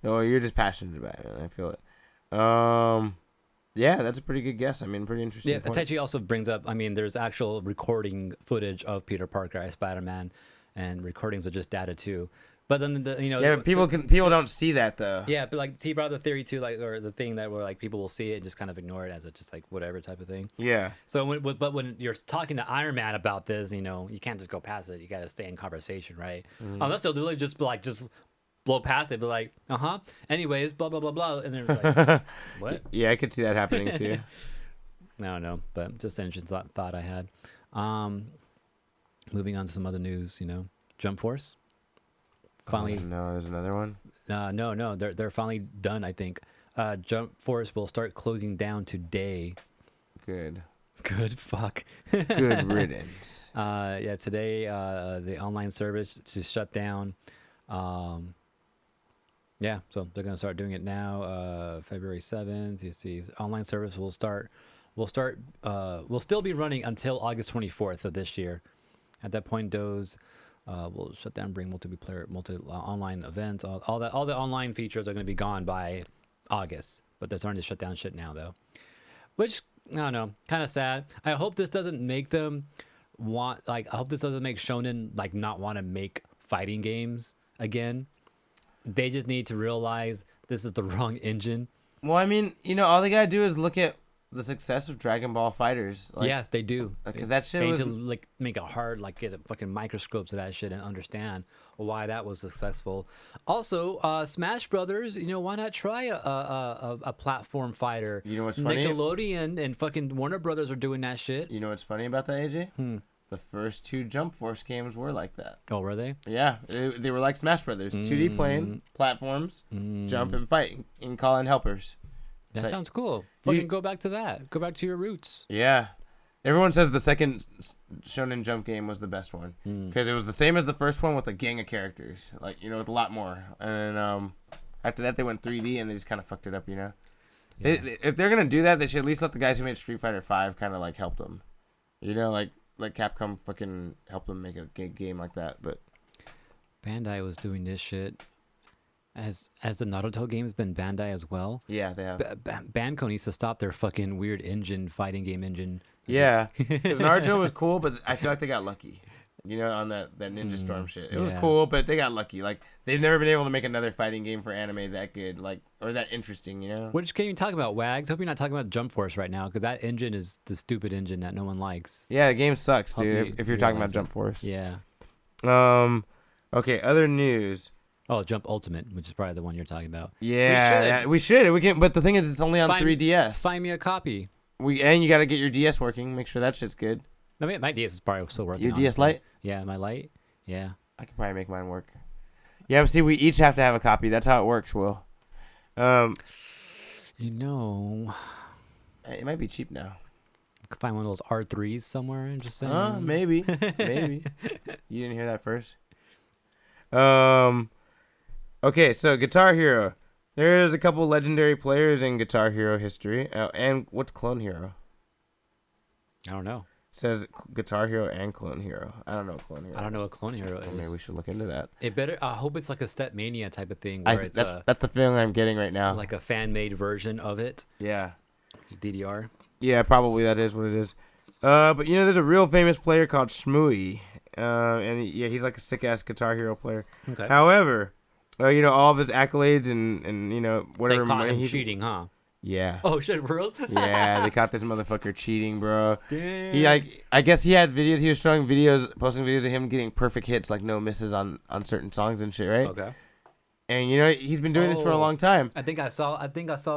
No, you're just passionate about it. I feel it. Yeah, that's a pretty good guess. I mean, pretty interesting. Yeah, Tachi also brings up. I mean, there's actual recording footage of Peter Parker as Spider-Man, and recordings are just data too. But then Yeah, but people don't see that though. Yeah, but like he brought the theory too, like, or the thing that where like people will see it and just kind of ignore it as a just like whatever type of thing. Yeah. So when you're talking to Iron Man about this, you can't just go past it. You got to stay in conversation, right? Unless they'll really just blow past it, but like, anyways, blah blah blah blah, and then it's like, what? Yeah, I could see that happening too. I don't know, but just an interesting thought I had. Moving on to some other news, Jump Force. Finally, no, there's another one. no, they're finally done. I think Jump Force will start closing down today. Good. Good fuck. Good riddance. Yeah, today the online service just shut down. Yeah, so they're gonna start doing it now. February 7th. You see, online service will still be running until August 24th of this year. At that point, those will shut down, bring multi online events. All the online features are gonna be gone by August, but they're starting to shut down shit now though, which I don't know, kind of sad. I hope this doesn't make them I hope this doesn't make Shonen not want to make fighting games again. They just need to realize this is the wrong engine. Well, I mean, all they gotta do is look at the success of Dragon Ball Fighters. Yes, they do. Because that shit they was... need to make it hard, get a fucking microscope to that shit and understand why that was successful. Also, Smash Brothers. Why not try a platform fighter? You know what's funny? Nickelodeon and fucking Warner Brothers are doing that shit. You know what's funny about that, AJ? The first 2 Jump Force games were like that. Oh, were they? Yeah, they were like Smash Brothers. 2D plane, platforms, jump and fight, and call in helpers. That sounds cool. Fucking go back to that. Go back to your roots. Yeah. Everyone says the second Shonen Jump game was the best one. Because it was the same as the first one with a gang of characters. With a lot more. And after that, they went 3D and they just kind of fucked it up, Yeah. If they're going to do that, they should at least let the guys who made Street Fighter 5 kind of help them. Like Capcom fucking helped them make a game like that. But Bandai was doing this shit. As the Naruto game's been Bandai as well. Yeah, they have. Banco needs to stop their fucking weird fighting game engine. Yeah, because Naruto was cool, but I feel like they got lucky. On that Ninja Storm shit. It was cool, but they got lucky. They've never been able to make another fighting game for anime that good, or that interesting, Which game you talking about, Wags? Hope you're not talking about Jump Force right now, because that engine is the stupid engine that no one likes. Yeah, the game sucks, dude. If you're talking about Jump Force. Yeah. Okay, other news. Oh, Jump Ultimate, which is probably the one you're talking about. Yeah, we should. We can, but the thing is, it's only on 3DS. Find me a copy. And you got to get your DS working. Make sure that shit's good. I mean, my DS is probably still working. Your DS Lite? Yeah, my Lite. Yeah. I can probably make mine work. Yeah, but see, we each have to have a copy. That's how it works, Will. It might be cheap now. I could find one of those R3s somewhere and just saying. Maybe. Maybe. You didn't hear that first? Okay, so Guitar Hero. There's a couple legendary players in Guitar Hero history. And what's Clone Hero? I don't know. It says Guitar Hero and Clone Hero. I don't know what Clone Hero I don't know what Clone Hero is. Maybe we should look into that. I hope it's like a Step Mania type of thing where that's the feeling I'm getting right now. Like a fan-made version of it. Yeah. DDR. Yeah, probably that is what it is. But there's a real famous player called Shenmue. And he's like a sick-ass Guitar Hero player. Okay. However, all of his accolades and whatever. They caught him cheating, huh? Yeah. Oh shit, bro. Yeah, they caught this motherfucker cheating, bro. Damn. He I guess he had videos. He was posting videos of him getting perfect hits, no misses on certain songs and shit, right? Okay. And he's been doing this for a long time. I think I saw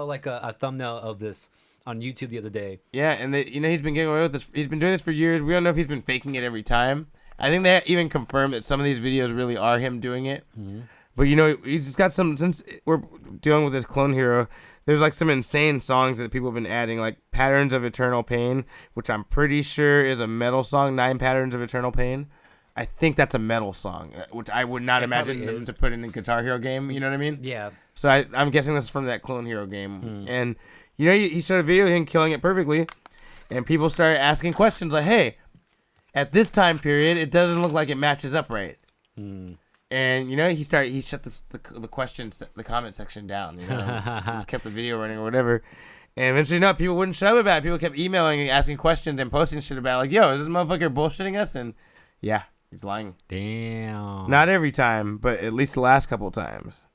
like a thumbnail of this on YouTube the other day. Yeah, and he's been getting away with this. He's been doing this for years. We don't know if he's been faking it every time. I think they even confirmed that some of these videos really are him doing it. Mm-hmm. But he's just got some. Since we're dealing with this Clone Hero, there's some insane songs that people have been adding, like Patterns of Eternal Pain, which I'm pretty sure is a metal song. 9 Patterns of Eternal Pain. I think that's a metal song, which I would not imagine them to put in a Guitar Hero game. You know what I mean? Yeah. So I'm guessing this is from that Clone Hero game. And he showed a video of him killing it perfectly, and people started asking questions like, "Hey, at this time period, it doesn't look like it matches up right." And he shut the comment section down. Just kept the video running or whatever. And eventually, people wouldn't shut up about it. People kept emailing and asking questions and posting shit about yo, is this motherfucker bullshitting us? And yeah, he's lying. Damn. Not every time, but at least the last couple times.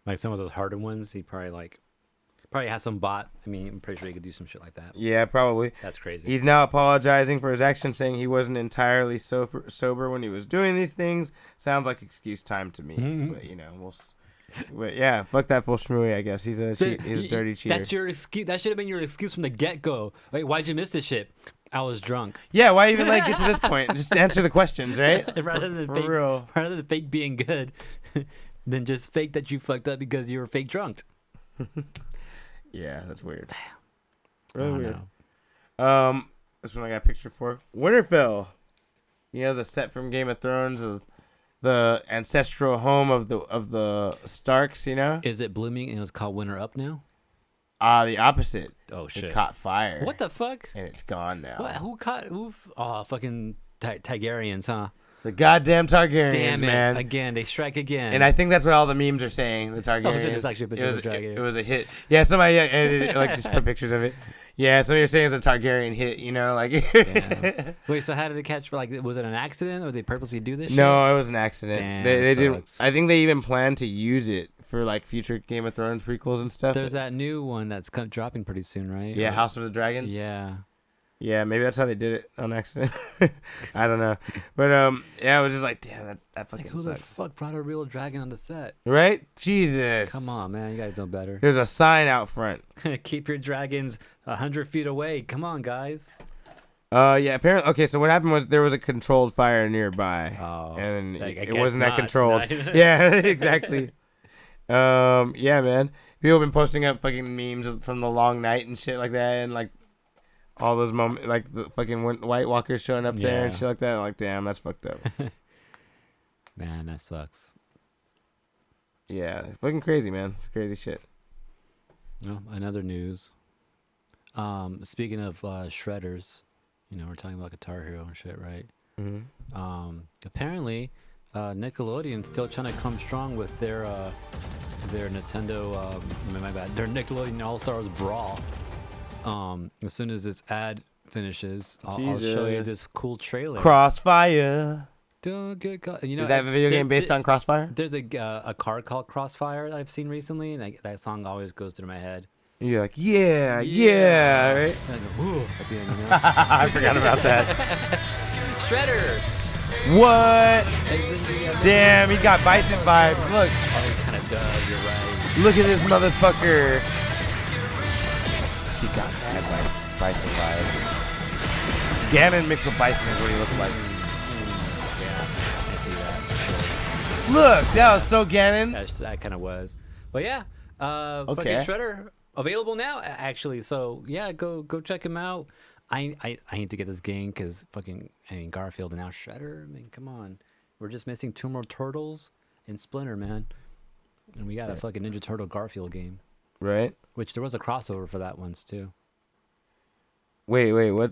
Like some of those harder ones, he probably has some bot. I mean, I'm pretty sure he could do some shit like that. Yeah, probably. That's crazy. He's now apologizing for his actions, saying he wasn't entirely sober when he was doing these things. Sounds like excuse time to me. But, but yeah, fuck that full Shmooey, I guess. He's a dirty cheater. That's your excuse. That should have been your excuse from the get-go. Like, why'd you miss this shit? I was drunk. Yeah, why even like get to this point? Just answer the questions, right? rather than For fake, real. rather than fake being good, than just fake that you fucked up because you were fake drunk. Yeah, that's weird. I Really don't weird. know. This one I got a picture for. Winterfell. You know the set from Game of Thrones, of the ancestral home of the Starks. You know. Is it blooming and it's called Winter Up now? The opposite. Oh shit! It caught fire. What the fuck? And it's gone now. What? Who caught? Oh, fucking Targaryens, huh? The goddamn Targaryens, Damn it! man. Again, they strike again. And I think that's what all the memes are saying. The Targaryens. shit, it's actually a picture of a dragon. It was a hit. Yeah, somebody edited it, like just put pictures of it. Yeah, somebody was saying it's a Targaryen hit. You know, like. Yeah. Wait, so how did it catch? Like, was it an accident, or did they purposely do this? No, it was an accident. Damn, they did. sucks. I think they even plan to use it for like future Game of Thrones prequels and stuff. There's that new one that's dropping pretty soon, right? Yeah, Or- House of the Dragons. Yeah. Yeah, maybe that's how they did it on accident. I don't know, but yeah, it was just like, damn, that fucking Like, who sucks. the fuck brought a real dragon on the set? Right? Jesus. Come on, man. You guys know better. There's a sign out front. Keep your dragons 100 feet away. Come on, guys. Yeah, apparently. Okay, so what happened was there was a controlled fire nearby, Oh, and I it guess wasn't that not controlled. tonight. Yeah, exactly. Yeah, man. People have been posting up fucking memes from the long night and shit like that, and like all those moments, like the fucking White Walkers showing up there and Yeah. shit like that. Like, damn, that's fucked up. Man, that sucks. Yeah, fucking crazy, man. It's crazy shit. Oh, another news. Speaking of shredders, you know, we're talking about Guitar Hero and shit, right? Mm-hmm. Apparently, Nickelodeon's still trying to come strong with their Nintendo, my bad, their Nickelodeon All-Stars Brawl. As soon as this ad finishes, I'll show you Jesus. this cool trailer. Crossfire. Don't get caught. You know, Is that a video game based on Crossfire? There's a card called Crossfire that I've seen recently, and that song always goes through my head. You're like, yeah, right? And I go, "Ooh," at the end, you know? I forgot about that. Shredder. What? Damn, he's got bison vibes. Look, Oh, he kind of does. You're right. look at this motherfucker. He's got mad bison vibes. Ganon mixed with bison is what he looks like. Yeah, I see that. Look, that was so Ganon. That kind of was. But yeah, fucking Okay. Shredder available now actually. So yeah, go check him out. I need to get this game because Garfield and now Shredder. I mean, come on, we're just missing 2 more turtles and Splinter, man, and we got a fucking Ninja Turtle Garfield game, Right? which there was a crossover for that once too. Wait,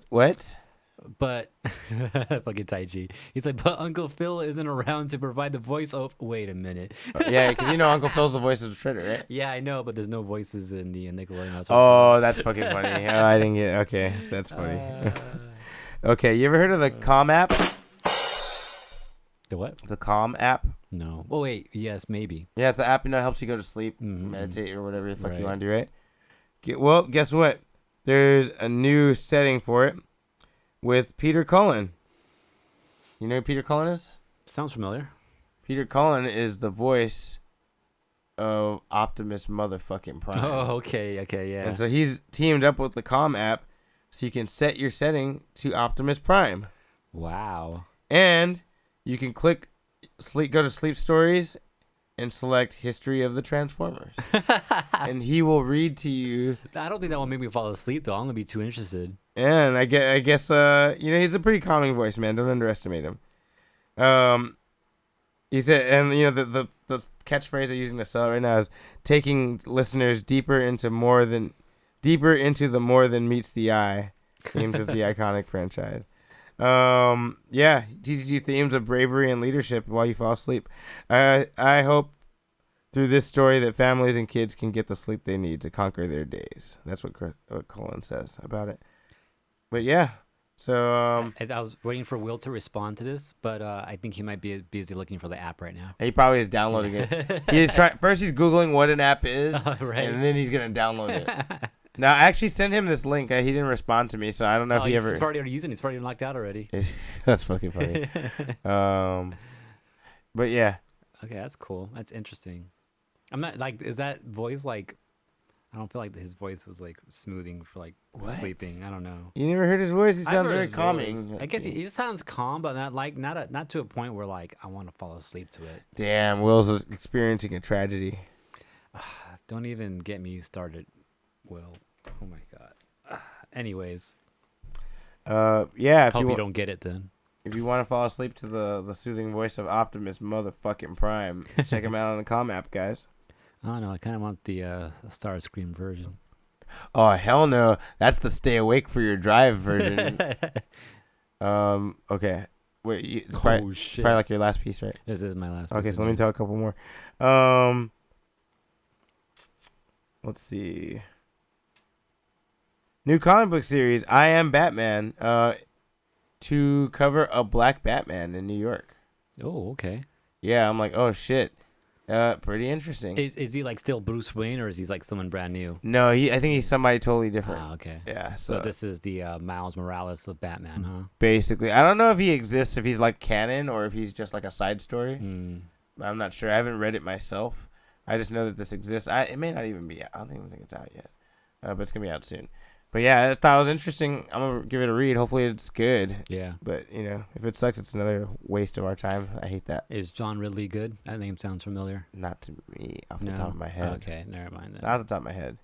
what? But fucking Taiji, he's like, but Uncle Phil isn't around to provide the voice. Oh, wait a minute. Yeah, because you know Uncle Phil's the voice of Shredder, right? Yeah, I know, but there's no voices in the Nickelodeon. That's Oh, that's fucking funny. Oh, I didn't get. Okay, that's funny. Okay, you ever heard of the Calm app? The what? The Calm app. No. Oh wait, yes, maybe. Yeah, it's the app helps you go to sleep, meditate, or whatever the fuck you want to do, right? Well, guess what? There's a new setting for it with Peter Cullen. You know who Peter Cullen is? Sounds familiar. Peter Cullen is the voice of Optimus motherfucking Prime. Oh, okay, yeah. And so he's teamed up with the Calm app so you can set your setting to Optimus Prime. Wow. And you can go to sleep stories and select history of the Transformers. And he will read to you. I don't think that will make me fall asleep though. I'm gonna be too interested. And I guess he's a pretty calming voice, man. Don't underestimate him. He said, and the catchphrase they're using to sell it right now is taking listeners deeper into the more than meets the eye themes of the iconic franchise. Yeah, teaches you themes of bravery and leadership while you fall asleep. I hope through this story that families and kids can get the sleep they need to conquer their days. That's what Colin says about it. But yeah, so I was waiting for Will to respond to this, but I think he might be busy looking for the app right now. he probably is downloading it. He's first he's Googling what an app is, Right. and then he's gonna download it. Now, I actually sent him this link. He didn't respond to me, so I don't know if he ever. He's probably already using it. He's probably knocked out already. That's fucking funny. But yeah, Okay, that's cool. That's interesting. I'm not like, is that voice like I don't feel like his voice was like smoothing for like sleeping. I don't know. You never heard his voice? He I've sounds heard very his calming. voice. I guess he just sounds calm, but not to a point where like I want to fall asleep to it. Damn, Will's experiencing a tragedy. Don't even get me started, Will. Oh my god. Anyways, yeah. If hope you you don't get it then. if you want to fall asleep to the soothing voice of Optimus motherfucking Prime, check him out on the Calm app, guys. I don't know. I kind of want the Starscream version. Oh hell no, that's the stay awake for your drive version. Okay. Wait, it's probably, Shit. probably like your last piece, right? This is my last. Okay, piece so of let me news. tell a couple more. Let's see. New comic book series, I Am Batman, to cover a black Batman in New York. Oh, okay. Yeah, I'm like, oh shit. Pretty interesting. Is he like still Bruce Wayne or is he like someone brand new? No, I think he's somebody totally different. Ah, okay. Yeah, So so this is the Miles Morales of Batman, huh? basically, I don't know if he exists, if he's like canon or if he's just like a side story. Hmm. I'm not sure. I haven't read it myself. I just know that this exists. It may not even be out. I don't even think it's out yet. But it's going to be out soon. But yeah, I thought it was interesting. I'm going to give it a read. Hopefully it's good. Yeah. But, you know, if it sucks, it's another waste of our time. I hate that. Is John Ridley good? That name sounds familiar. Not to me off the No? top of my head. Okay, never mind then. Not off the top of my head.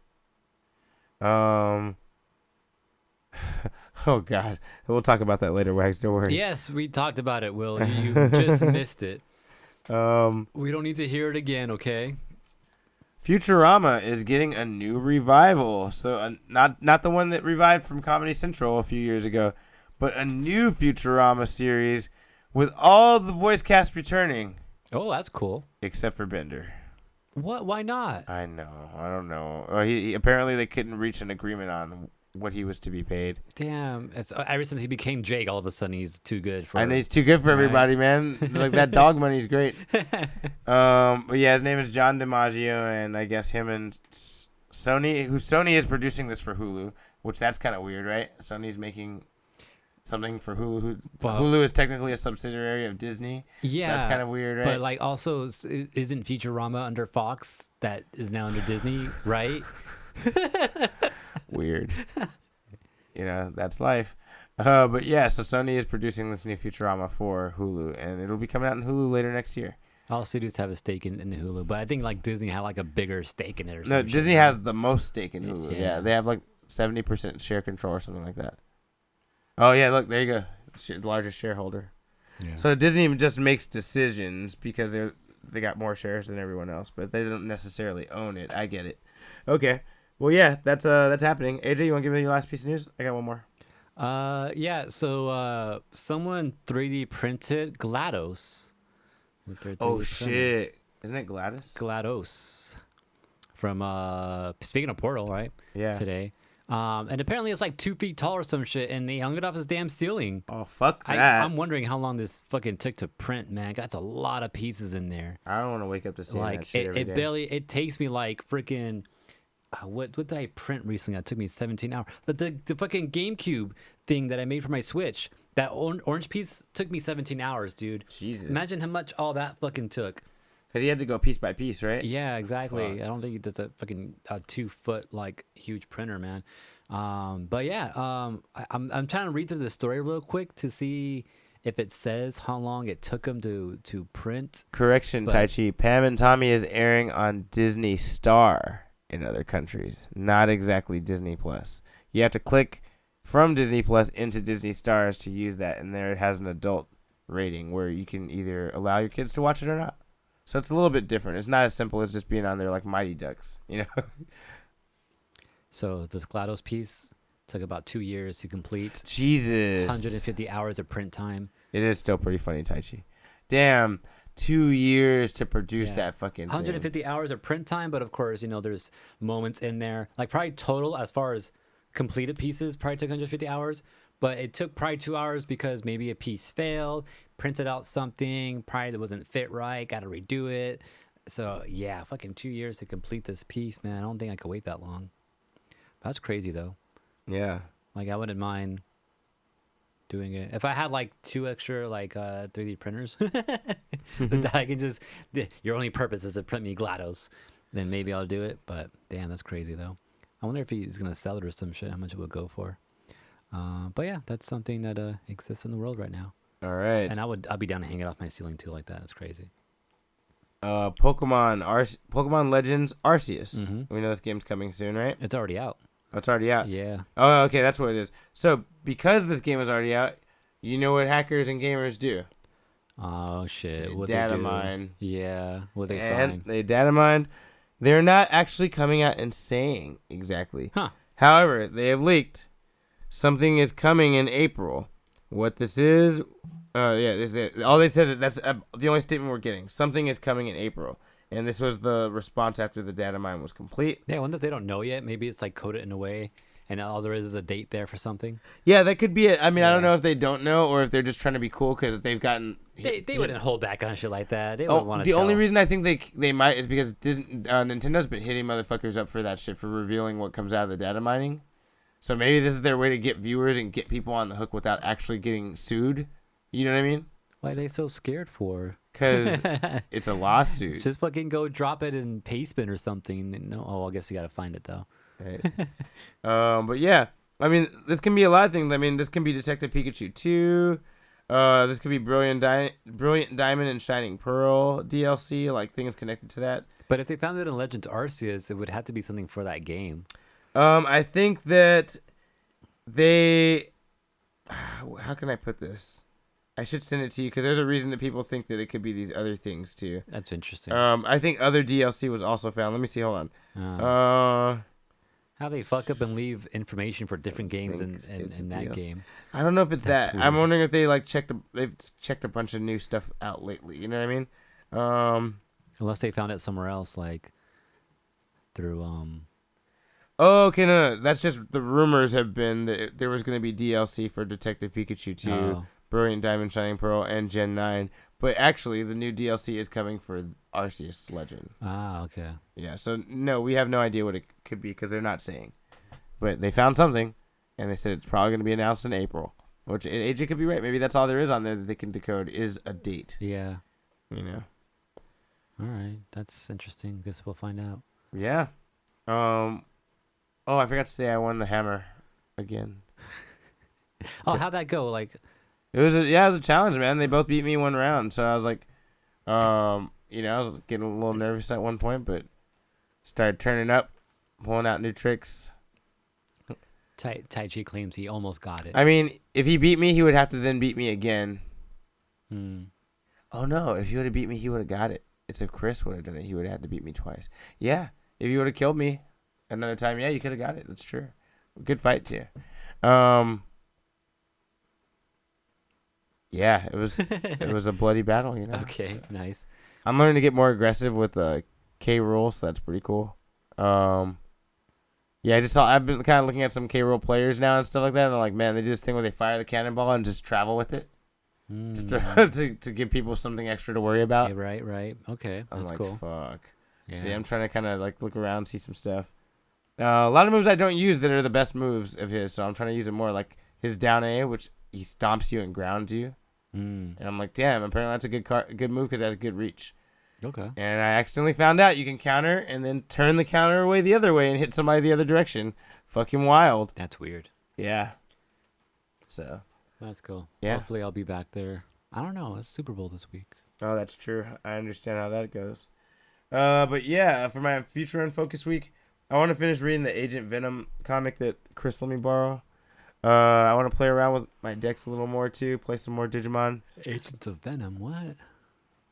Oh, God. We'll talk about that later, Wags. Don't worry. Yes, we talked about it, Will. You just missed it. We don't need to hear it again, okay? Futurama is getting a new revival. So not the one that revived from Comedy Central a few years ago, but a new Futurama series with all the voice cast returning, Oh, that's cool. except for Bender. What? Why not? I know. I don't know. He apparently they couldn't reach an agreement on what he was to be paid. Damn. It's ever since he became Jake, all of a sudden he's too good for. And he's too good for everybody, man. Like that dog money's great. But yeah, his name is John DiMaggio, and I guess him and Sony, Sony is producing this for Hulu, which that's kind of weird, right? Sony's making something for Hulu. Hulu is technically a subsidiary of Disney. Yeah, so that's kind of weird, right? But like, also, isn't Futurama under Fox that is now under Disney, right? Weird. You know, that's life. But yeah, so Sony is producing this new Futurama for Hulu, and it'll be coming out in Hulu later next year. All studios have a stake in Hulu, but I think like Disney had like a bigger stake in it or something. No, Disney has the most stake in Hulu. Yeah. Yeah, they have like 70% share control or something like that. Oh yeah, look, there you go. The largest shareholder. Yeah. So Disney just makes decisions because they got more shares than everyone else, but they don't necessarily own it. I get it. Okay. Well, yeah, that's happening. AJ, you want to give me your last piece of news? I got one more. Yeah. So someone 3D printed GLaDOS. With their 3D Oh printer. shit! Isn't it Gladys? GLaDOS. From speaking of Portal, right? Yeah. Today. And apparently it's like 2 feet tall or some shit, and they hung it off his damn ceiling. Oh fuck that! I'm wondering how long this fucking took to print, man. That's a lot of pieces in there. I don't want to wake up to see Like that shit every it day. barely. It takes me like freaking. What did I print recently? That took me 17 hours. The fucking GameCube thing that I made for my Switch. That orange piece took me 17 hours, dude. Jesus. Imagine how much all that fucking took. Because you had to go piece by piece, right? Yeah, exactly. Fuck. I don't think it's a fucking 2 foot like huge printer, man. But yeah, I'm trying to read through the story real quick to see if it says how long it took them to print. Correction, But- Tai Chi. Pam and Tommy is airing on Disney Star in other countries, not exactly Disney Plus. You have to click from Disney Plus into Disney Stars to use that, and there it has an adult rating where you can either allow your kids to watch it or not. So it's a little bit different. It's not as simple as just being on there like Mighty Ducks, you know? So this GLaDOS piece took about 2 years to complete. Jesus. 150 hours of print time. It is still pretty funny, Tai Chi. Damn, 2 years to produce Yeah. that fucking thing. 150 hours of print time, but of course, there's moments in there. Like probably total as far as completed pieces probably took 150 hours, but it took probably 2 hours because maybe a piece failed, printed out something, probably that wasn't fit right, got to redo it. So yeah, fucking 2 years to complete this piece, man. I don't think I could wait that long. That's crazy though. Yeah. Like I wouldn't mind doing it if I had like 2 extra like 3D printers that I can just. Your only purpose is to print me GLaDOS. then maybe I'll do it. But damn, that's crazy though. I wonder if he's gonna sell it or some shit. How much it would go for? But yeah, that's something that exists in the world right now. All right. And I'd be down to hang it off my ceiling too, like that. It's crazy. Pokemon Legends Arceus. Mm-hmm. We know this game's coming soon, right? It's already out. Oh, it's already out. Yeah. Oh, okay, that's what it is. So because this game is already out, you know what hackers and gamers do? Oh shit! What Data they do? mine. Yeah. What they And find? they data mined. They're not actually coming out and saying exactly. Huh. However, they have leaked something is coming in April. What this is, this is it. All they said, that's the only statement we're getting. Something is coming in April. And this was the response after the data mine was complete. Yeah, I wonder if they don't know yet. Maybe it's like coded in a way, and all there is a date there for something. Yeah, that could be it. I mean, I don't Yeah. know if they don't know or if they're just trying to be cool because they've gotten. They wouldn't hold back on shit like that. They wouldn't want to. The only reason I think they might is because Nintendo's been hitting motherfuckers up for that shit for revealing what comes out of the data mining. So maybe this is their way to get viewers and get people on the hook without actually getting sued. You know what I mean? Why are they so scared for? Because it's a lawsuit. Just fucking go drop it in Pastebin or something. No, I guess you gotta find it though. Right. But yeah, I mean, this can be a lot of things. I mean, this can be Detective Pikachu 2. This could be Brilliant Diamond and Shining Pearl DLC, like things connected to that. But if they found it in Legends Arceus, it would have to be something for that game. I think that they. How can I put this? I should send it to you because there's a reason that people think that it could be these other things too. That's interesting. I think other DLC was also found. Let me see. Hold on. How they fuck up and leave information for different games in it's that DLC. game. I don't know if it's That's that. I'm weird. wondering if they they've checked a bunch of new stuff out lately. You know what I mean? Unless they found it somewhere else, like through Oh, okay, no. That's just the rumors have been that there was going to be DLC for Detective Pikachu 2, Oh. Brilliant Diamond, Shining Pearl, and Gen 9. But actually, the new DLC is coming for Arceus Legend. Okay. Yeah, so no, we have no idea what it could be because they're not saying. But they found something, and they said it's probably going to be announced in April. Which AJ could be right. Maybe that's all there is on there that they can decode is a date. Yeah. You know? All right. That's interesting. Guess we'll find out. Yeah. Oh, I forgot to say I won the hammer again. Oh, how'd that go? Like, It was a challenge, man. They both beat me one round, so I was like, I was getting a little nervous at one point, but started turning up, pulling out new tricks. Tai Chi claims he almost got it. I mean, if he beat me, he would have to then beat me again. Hmm. Oh no, if he would have beat me, he would have got it. It's if Chris would have done it, he would have had to beat me twice. Yeah, if you would have killed me another time, yeah, you could have got it. That's true. Good fight too. Yeah, it was a bloody battle, you know. Okay, nice. I'm learning to get more aggressive with K roll, so that's pretty cool. Yeah, I've been kind of looking at some K roll players now and stuff like that, and I'm like, man, they do this thing where they fire the cannonball and just travel with it, just to give people something extra to worry about. Okay, right. Okay, I'm that's like, cool. fuck. Yeah. See, I'm trying to kind of like look around, see some stuff. A lot of moves I don't use that are the best moves of his, so I'm trying to use it more, like his down A, which he stomps you and grounds you. And I'm like, damn, apparently that's a good move because it has a good reach. Okay. And I accidentally found out you can counter and then turn the counter away the other way and hit somebody the other direction. Fucking wild. That's weird. Yeah. So. That's cool. Yeah. Hopefully I'll be back there. I don't know. It's Super Bowl this week. Oh, that's true. I understand how that goes. But yeah, for my future Unfocused week, I want to finish reading the Agent Venom comic that Chris let me borrow. I want to play around with my decks a little more too. Play some more Digimon. Agents of Venom. What?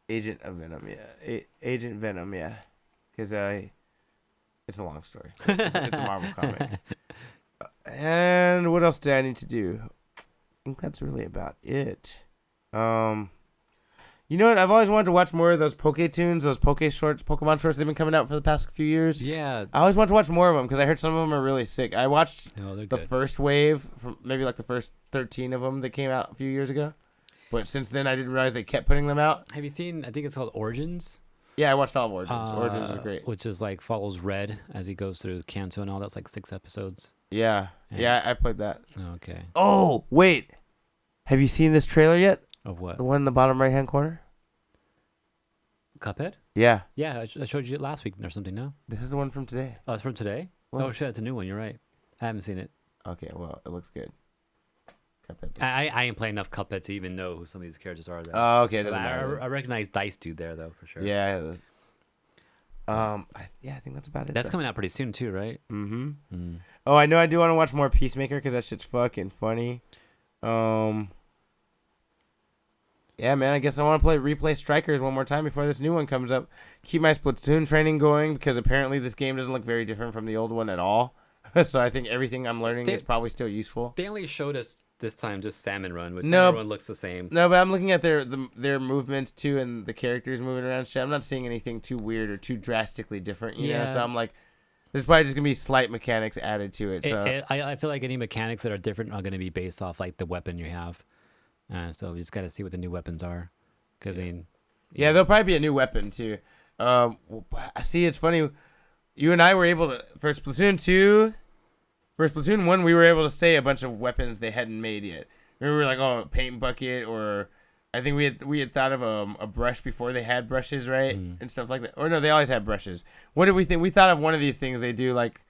Agent of Venom, yeah. Agent Venom, yeah. Because it's a long story. It's a Marvel comic. And what else did I need to do? I think that's really about it. You know what? I've always wanted to watch more of those Poke-Tunes, those Pokemon shorts. They've been coming out for the past few years. Yeah. I always want to watch more of them because I heard some of them are really sick. I watched No, they're the good. first wave, from maybe like the first 13 of them that came out a few years ago. But since then, I didn't realize they kept putting them out. Have you seen? I think it's called Origins. Yeah, I watched all of Origins. Origins is great. Which is like follows Red as he goes through Kanto and all. That's like 6 episodes. Yeah, I played that. Okay. Oh, wait. Have you seen this trailer yet? Of what? The one in the bottom right-hand corner? Cuphead? Yeah, Yeah, I showed you it last week or something. No, this is the one from today. oh, it's from today. What? Oh shit, it's a new one. You're right. I haven't seen it. Okay, well, it looks good. Cuphead. Looks I ain't playing enough Cuphead to even know who some of these characters are. Though. Oh, okay, it doesn't I matter. recognize Dice Dude there though for sure. Yeah. I think that's about it. That's coming out pretty soon too, right? Mm-hmm. Mm. Oh, I know. I do want to watch more Peacemaker because that shit's fucking funny. Yeah, man. I guess I want to replay Strikers one more time before this new one comes up. Keep my Splatoon training going because apparently this game doesn't look very different from the old one at all. So I think everything I'm learning is probably still useful. They only showed us this time just Salmon Run, which No. Salmon Run looks the same. No, but I'm looking at their movements too and the characters moving around. Shit, I'm not seeing anything too weird or too drastically different. You know, so I'm like, there's probably just gonna be slight mechanics added to it. So I feel like any mechanics that are different are gonna be based off like the weapon you have. So we just gotta see what the new weapons are. Cause I mean, yeah, there'll probably be a new weapon too. I see. It's funny. You and I were able to for Splatoon 1, we were able to say a bunch of weapons they hadn't made yet. We were like, oh, paint bucket, or I think we had thought of a brush before they had brushes, right, and stuff like that. Or no, they always had brushes. What did we think? We thought of one of these things they do like.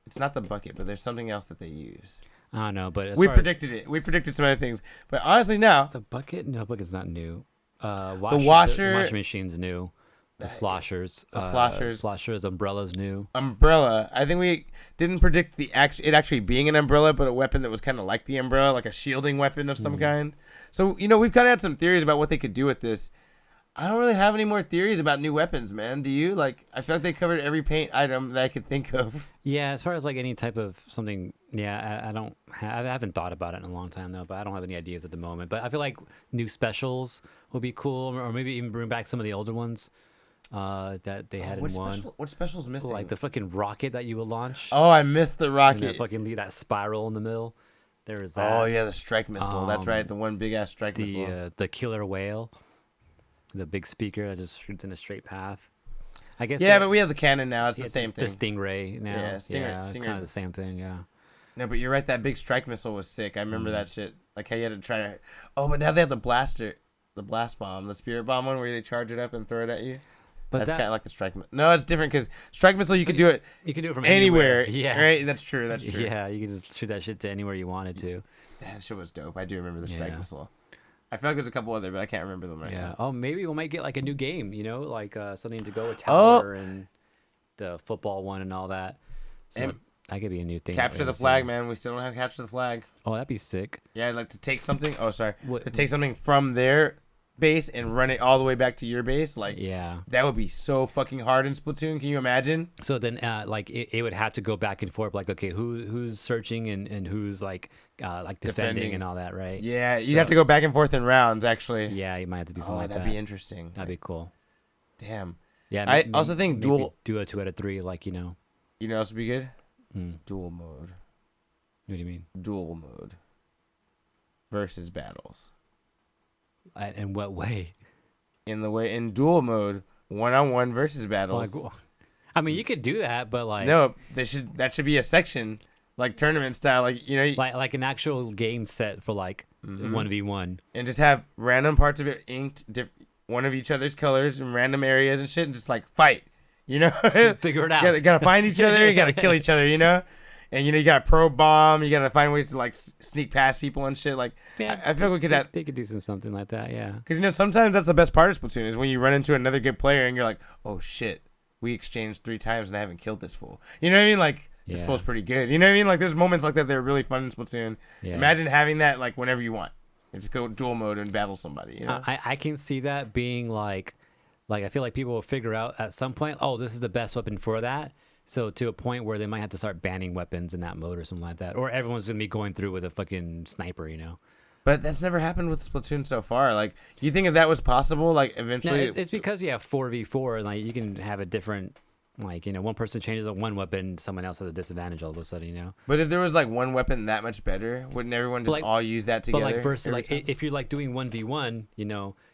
It's not the bucket, but there's something else that they use. I don't know, but We predicted it. We predicted some other things, but honestly, now the bucket. No, bucket's not new. The washer- washing machine's new. The sloshers, umbrella's new. Umbrella. I think we didn't predict it actually being an umbrella, but a weapon that was kind of like the umbrella, like a shielding weapon of some kind. So we've kind of had some theories about what they could do with this. I don't really have any more theories about new weapons, man. Do you? Like, I feel like they covered every paint item that I could think of. Yeah, as far as like any type of something, I haven't thought about it in a long time though, but I don't have any ideas at the moment. But I feel like new specials would be cool, or maybe even bring back some of the older ones that they had in one. What special's missing? Like the fucking rocket that you would launch. Oh, I missed the And rocket. that spiral in the middle. There was that. Oh yeah, the strike missile. That's right, the one big ass strike missile. The killer whale. The big speaker that just shoots in a straight path. I guess. Yeah, but we have the cannon now. It's the same thing. The Stingray now. Yeah, Stingray's kind of the same thing. Yeah. No, but you're right. That big strike missile was sick. I remember that shit. Like how you had to try to. Oh, but now they have the blaster, the blast bomb, the spirit bomb one where they charge it up and throw it at you. But that's kind of like the strike. No, it's different because strike missile you could do it. You can do it from anywhere. Yeah. Right. That's true. That's true. Yeah, you can just shoot that shit to anywhere you wanted to. That shit was dope. I do remember the strike missile. I feel like there's a couple other, but I can't remember them right now. Oh, maybe we might get like a new game. Like something to go with Tower and the football one and all that. So and that could be a new thing. Capture the flag, man. We still don't have capture the flag. Oh, that'd be sick. Yeah, I'd like to take something. Oh, sorry. To take something from their base and run it all the way back to your base. Like, yeah, that would be so fucking hard in Splatoon. Can you imagine? So then, like, it would have to go back and forth. Like, okay, who's searching and who's like defending and all that, right? Yeah, you'd have to go back and forth in rounds, actually. Yeah, you might have to do something like that. That'd be interesting. That'd be cool. Damn. Yeah, I also think dual. Do a 2 out of 3, like. You know, else would be good. Dual mode. What do you mean? Dual mode. Versus battles. In what way? In dual mode, 1-on-1 versus battles. I mean, you could do that, but like no, that should be a section like tournament style, like like an actual game set for like 1v1, and just have random parts of it inked one of each other's colors in random areas and shit, and just like fight, figure it out. You gotta find each other, you gotta kill each other, And you gotta probe bomb. You gotta find ways to like sneak past people and shit. Like, yeah, I feel like we could they could do something like that, yeah. Because sometimes that's the best part of Splatoon is when you run into another good player and you're like, oh shit, we exchanged 3 times and I haven't killed this fool. You know what I mean? Like, this fool's pretty good. You know what I mean? Like, there's moments like that that are really fun in Splatoon. Yeah. Imagine having that like whenever you want. And just go dual mode and battle somebody. I can see that being like I feel like people will figure out at some point, oh, this is the best weapon for that. So to a point where they might have to start banning weapons in that mode or something like that, or everyone's gonna be going through with a fucking sniper, But that's never happened with Splatoon so far. Like, you think if that was possible, like eventually, it's because you have 4v4, and like you can have a different, like one person changes on one weapon, someone else has a disadvantage all of a sudden, But if there was like one weapon that much better, wouldn't everyone just all use that together? But like versus like if you're like doing 1v1,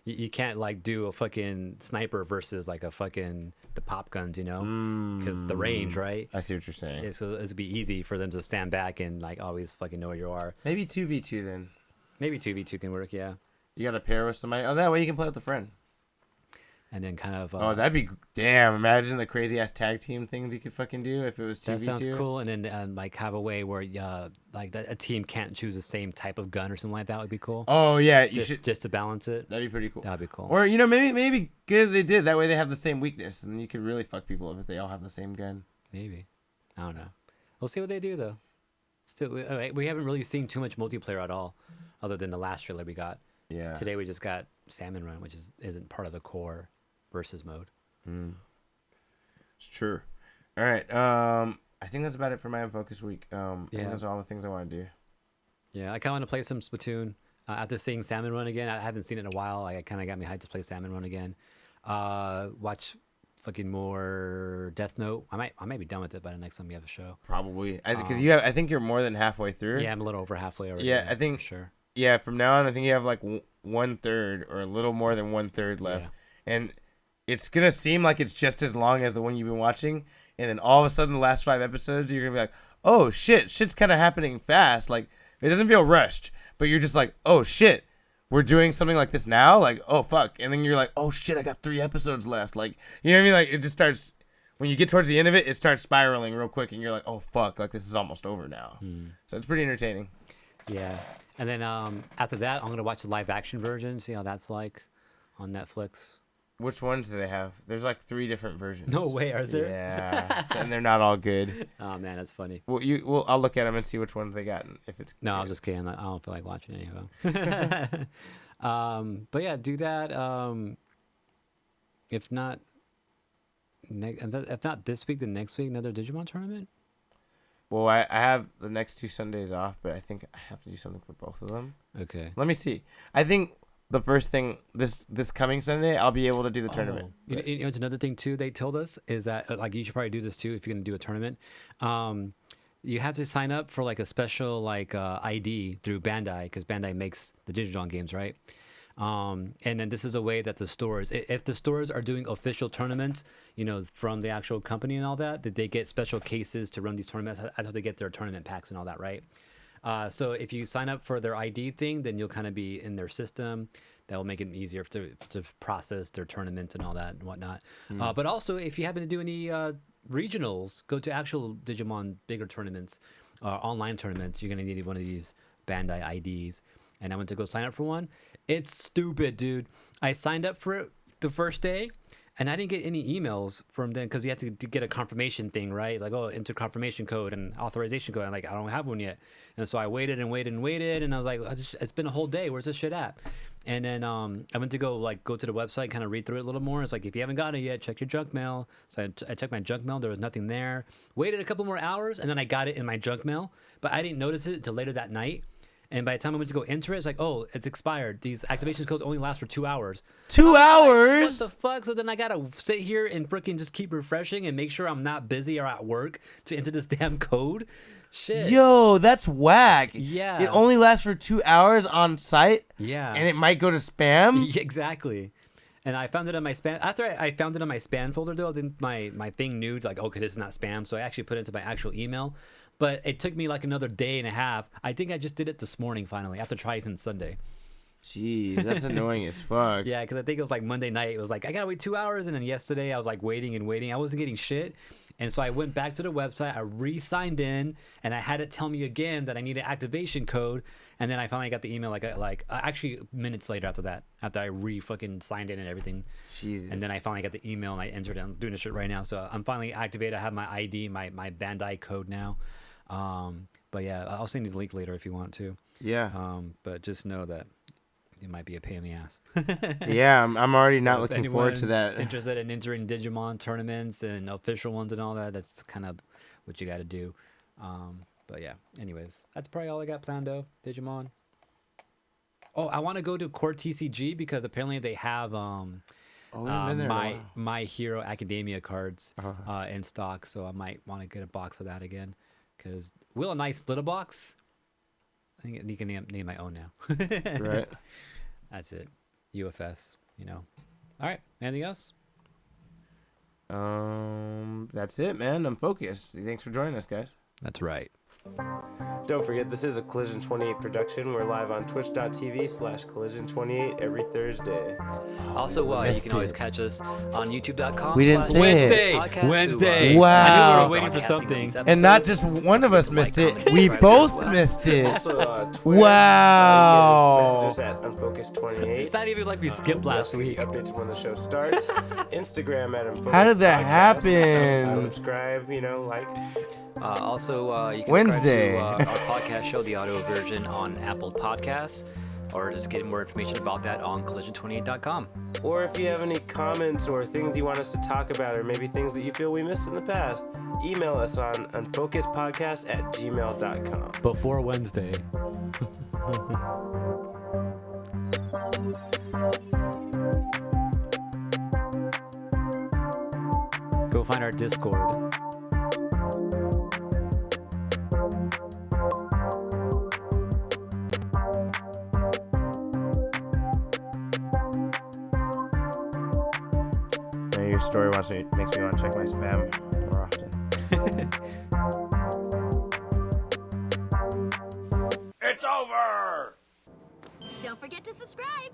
you can't like do a fucking sniper versus like a fucking the pop guns, because the range, right? I see what you're saying. So it'd be easy for them to stand back and like always fucking know where you are. Maybe 2v2 then. Maybe 2v2 can work, yeah. You got to pair with somebody. Oh, that way you can play with a friend. and then kind of. Oh, that'd be damn! Imagine the crazy ass tag team things you could fucking do if it was 2v2. That sounds cool, and then like have a way where like a team can't choose the same type of gun or something like that would be cool. Oh yeah, you should just to balance it. That'd be pretty cool. That'd be cool. Or maybe good if they did. That way they have the same weakness, and you could really fuck people up if they all have the same gun. Maybe, I don't know. We'll see what they do though. Still, we haven't really seen too much multiplayer at all, other than the last trailer we got. Yeah. Today we just got Salmon Run, which isn't part of the core versus mode. It's true. All right. I think that's about it for my Unfocused week. I think those are all the things I want to do. Yeah, I kind of want to play some Splatoon. After seeing Salmon Run again, I haven't seen it in a while. Like, it kind of got me hyped to play Salmon Run again. Watch fucking more Death Note. I might be done with it by the next time we have a show. Probably, because I think you're more than halfway through. Yeah, I'm a little over halfway already. Yeah, I think. For sure. Yeah, from now on, I think you have like 1/3 or a little more than 1/3 left, and it's gonna seem like it's just as long as the one you've been watching, and then all of a sudden, the last 5 episodes, you're gonna be like, "Oh shit's kind of happening fast." Like it doesn't feel rushed, but you're just like, "Oh shit, we're doing something like this now." Like, "Oh fuck," and then you're like, "Oh shit, I got 3 episodes left." Like, you know what I mean? Like it just starts when you get towards the end of it, it starts spiraling real quick, and you're like, "Oh fuck, like this is almost over now." So it's pretty entertaining. Yeah. And then after that, I'm going to watch the live action version, see how that's like on Netflix. Which ones do they have? There's like 3 different versions. No way, are there? Yeah. And they're not all good. Oh, man, that's funny. Well, I'll look at them and see which ones they got. And if it's No, good. I'm just kidding. I don't feel like watching any of them. But yeah, do that. If not this week, then next week, another Digimon tournament? Well, I have the next 2 Sundays off, but I think I have to do something for both of them. Okay. Let me see. I think the first thing this coming Sunday, I'll be able to do the tournament. You know, it's another thing too. They told us is that like you should probably do this too if you're gonna do a tournament. You have to sign up for like a special like ID through Bandai because Bandai makes the Digimon games, right? And then this is a way that the stores, if the stores are doing official tournaments, you know, from the actual company and all that they get special cases to run these tournaments. That's how they get their tournament packs and all that, right? So if you sign up for their ID thing, then you'll kind of be in their system. That will make it easier to process their tournament and all that and whatnot. But also, if you happen to do any regionals, go to actual Digimon bigger tournaments, online tournaments, you're going to need one of these Bandai IDs. And I went to go sign up for one. It's stupid, dude. I signed up for it the first day, and I didn't get any emails from them because you have to get a confirmation thing, right? Like, oh, enter confirmation code and authorization code. And like, I don't have one yet. And so I waited, and I was like, it's been a whole day. Where's this shit at? And then I went to go to the website, kind of read through it a little more. It's like, if you haven't got it yet, check your junk mail. So I checked my junk mail. There was nothing there. Waited a couple more hours, and then I got it in my junk mail. But I didn't notice it until later that night. And by the time I went to go enter it, it's like, oh, it's expired. These activation codes only last for 2 hours. 2 hours? What the fuck? So then I gotta sit here and freaking just keep refreshing and make sure I'm not busy or at work to enter this damn code. Shit. Yo, that's whack. Yeah. It only lasts for 2 hours on site. Yeah. And it might go to spam. Yeah, exactly. And I found it on my spam. After I found it on my spam folder, though, then my thing knew, like, okay, this is not spam. So I actually put it into my actual email. But it took me like another day and a half. I think I just did it this morning finally after trying since Sunday. Jeez, that's annoying as fuck. Yeah, because I think it was like Monday night. It was like, I gotta wait 2 hours. And then yesterday I was like waiting and waiting. I wasn't getting shit. And so I went back to the website. I re-signed in and I had it tell me again that I needed activation code. And then I finally got the email actually minutes later after that, after I fucking signed in and everything. Jesus. And then I finally got the email and I entered it. I'm doing this shit right now. So I'm finally activated. I have my ID, my Bandai code now. But yeah, I'll send you the link later if you want to. Yeah. But just know that it might be a pain in the ass. Yeah, I'm already not If looking forward to anyone's that. interested in entering Digimon tournaments and official ones and all that, that's kind of what you got to do. But yeah, anyways, that's probably all I got planned though. Digimon. Oh, I want to go to Core TCG because apparently they have We've been there in a while. My Hero Academia cards in stock, so I might want to get a box of that again. Because will a nice little box? I think you can name my own now. Right. That's it. UFS, you know. All right. Anything else? That's it, man. I'm focused. Thanks for joining us, guys. That's right. Don't forget, this is a Collision 28 production. We're live on twitch.tv/Collision28 every Thursday. Also, you can always catch us on youtube.com. We didn't say Wednesday. Wednesday. I Wow. knew we were waiting for something. And not just one of us missed it. We both missed it. Also, Twitter. Wow. Message us at Unfocused28. It's not even like we skipped last week. Updates when the show starts. Instagram at Unfocused. How did that Podcast. happen? Subscribe, like. Also, you can Wednesday. subscribe to our podcast show, the audio version, on Apple Podcasts, or just get more information about that on collision28.com. Or if you have any comments or things you want us to talk about, or maybe things that you feel we missed in the past, email us on unfocusedpodcast@gmail.com. Before Wednesday. Go find our Discord. Your story makes me want to check my spam more often. It's over! Don't forget to subscribe.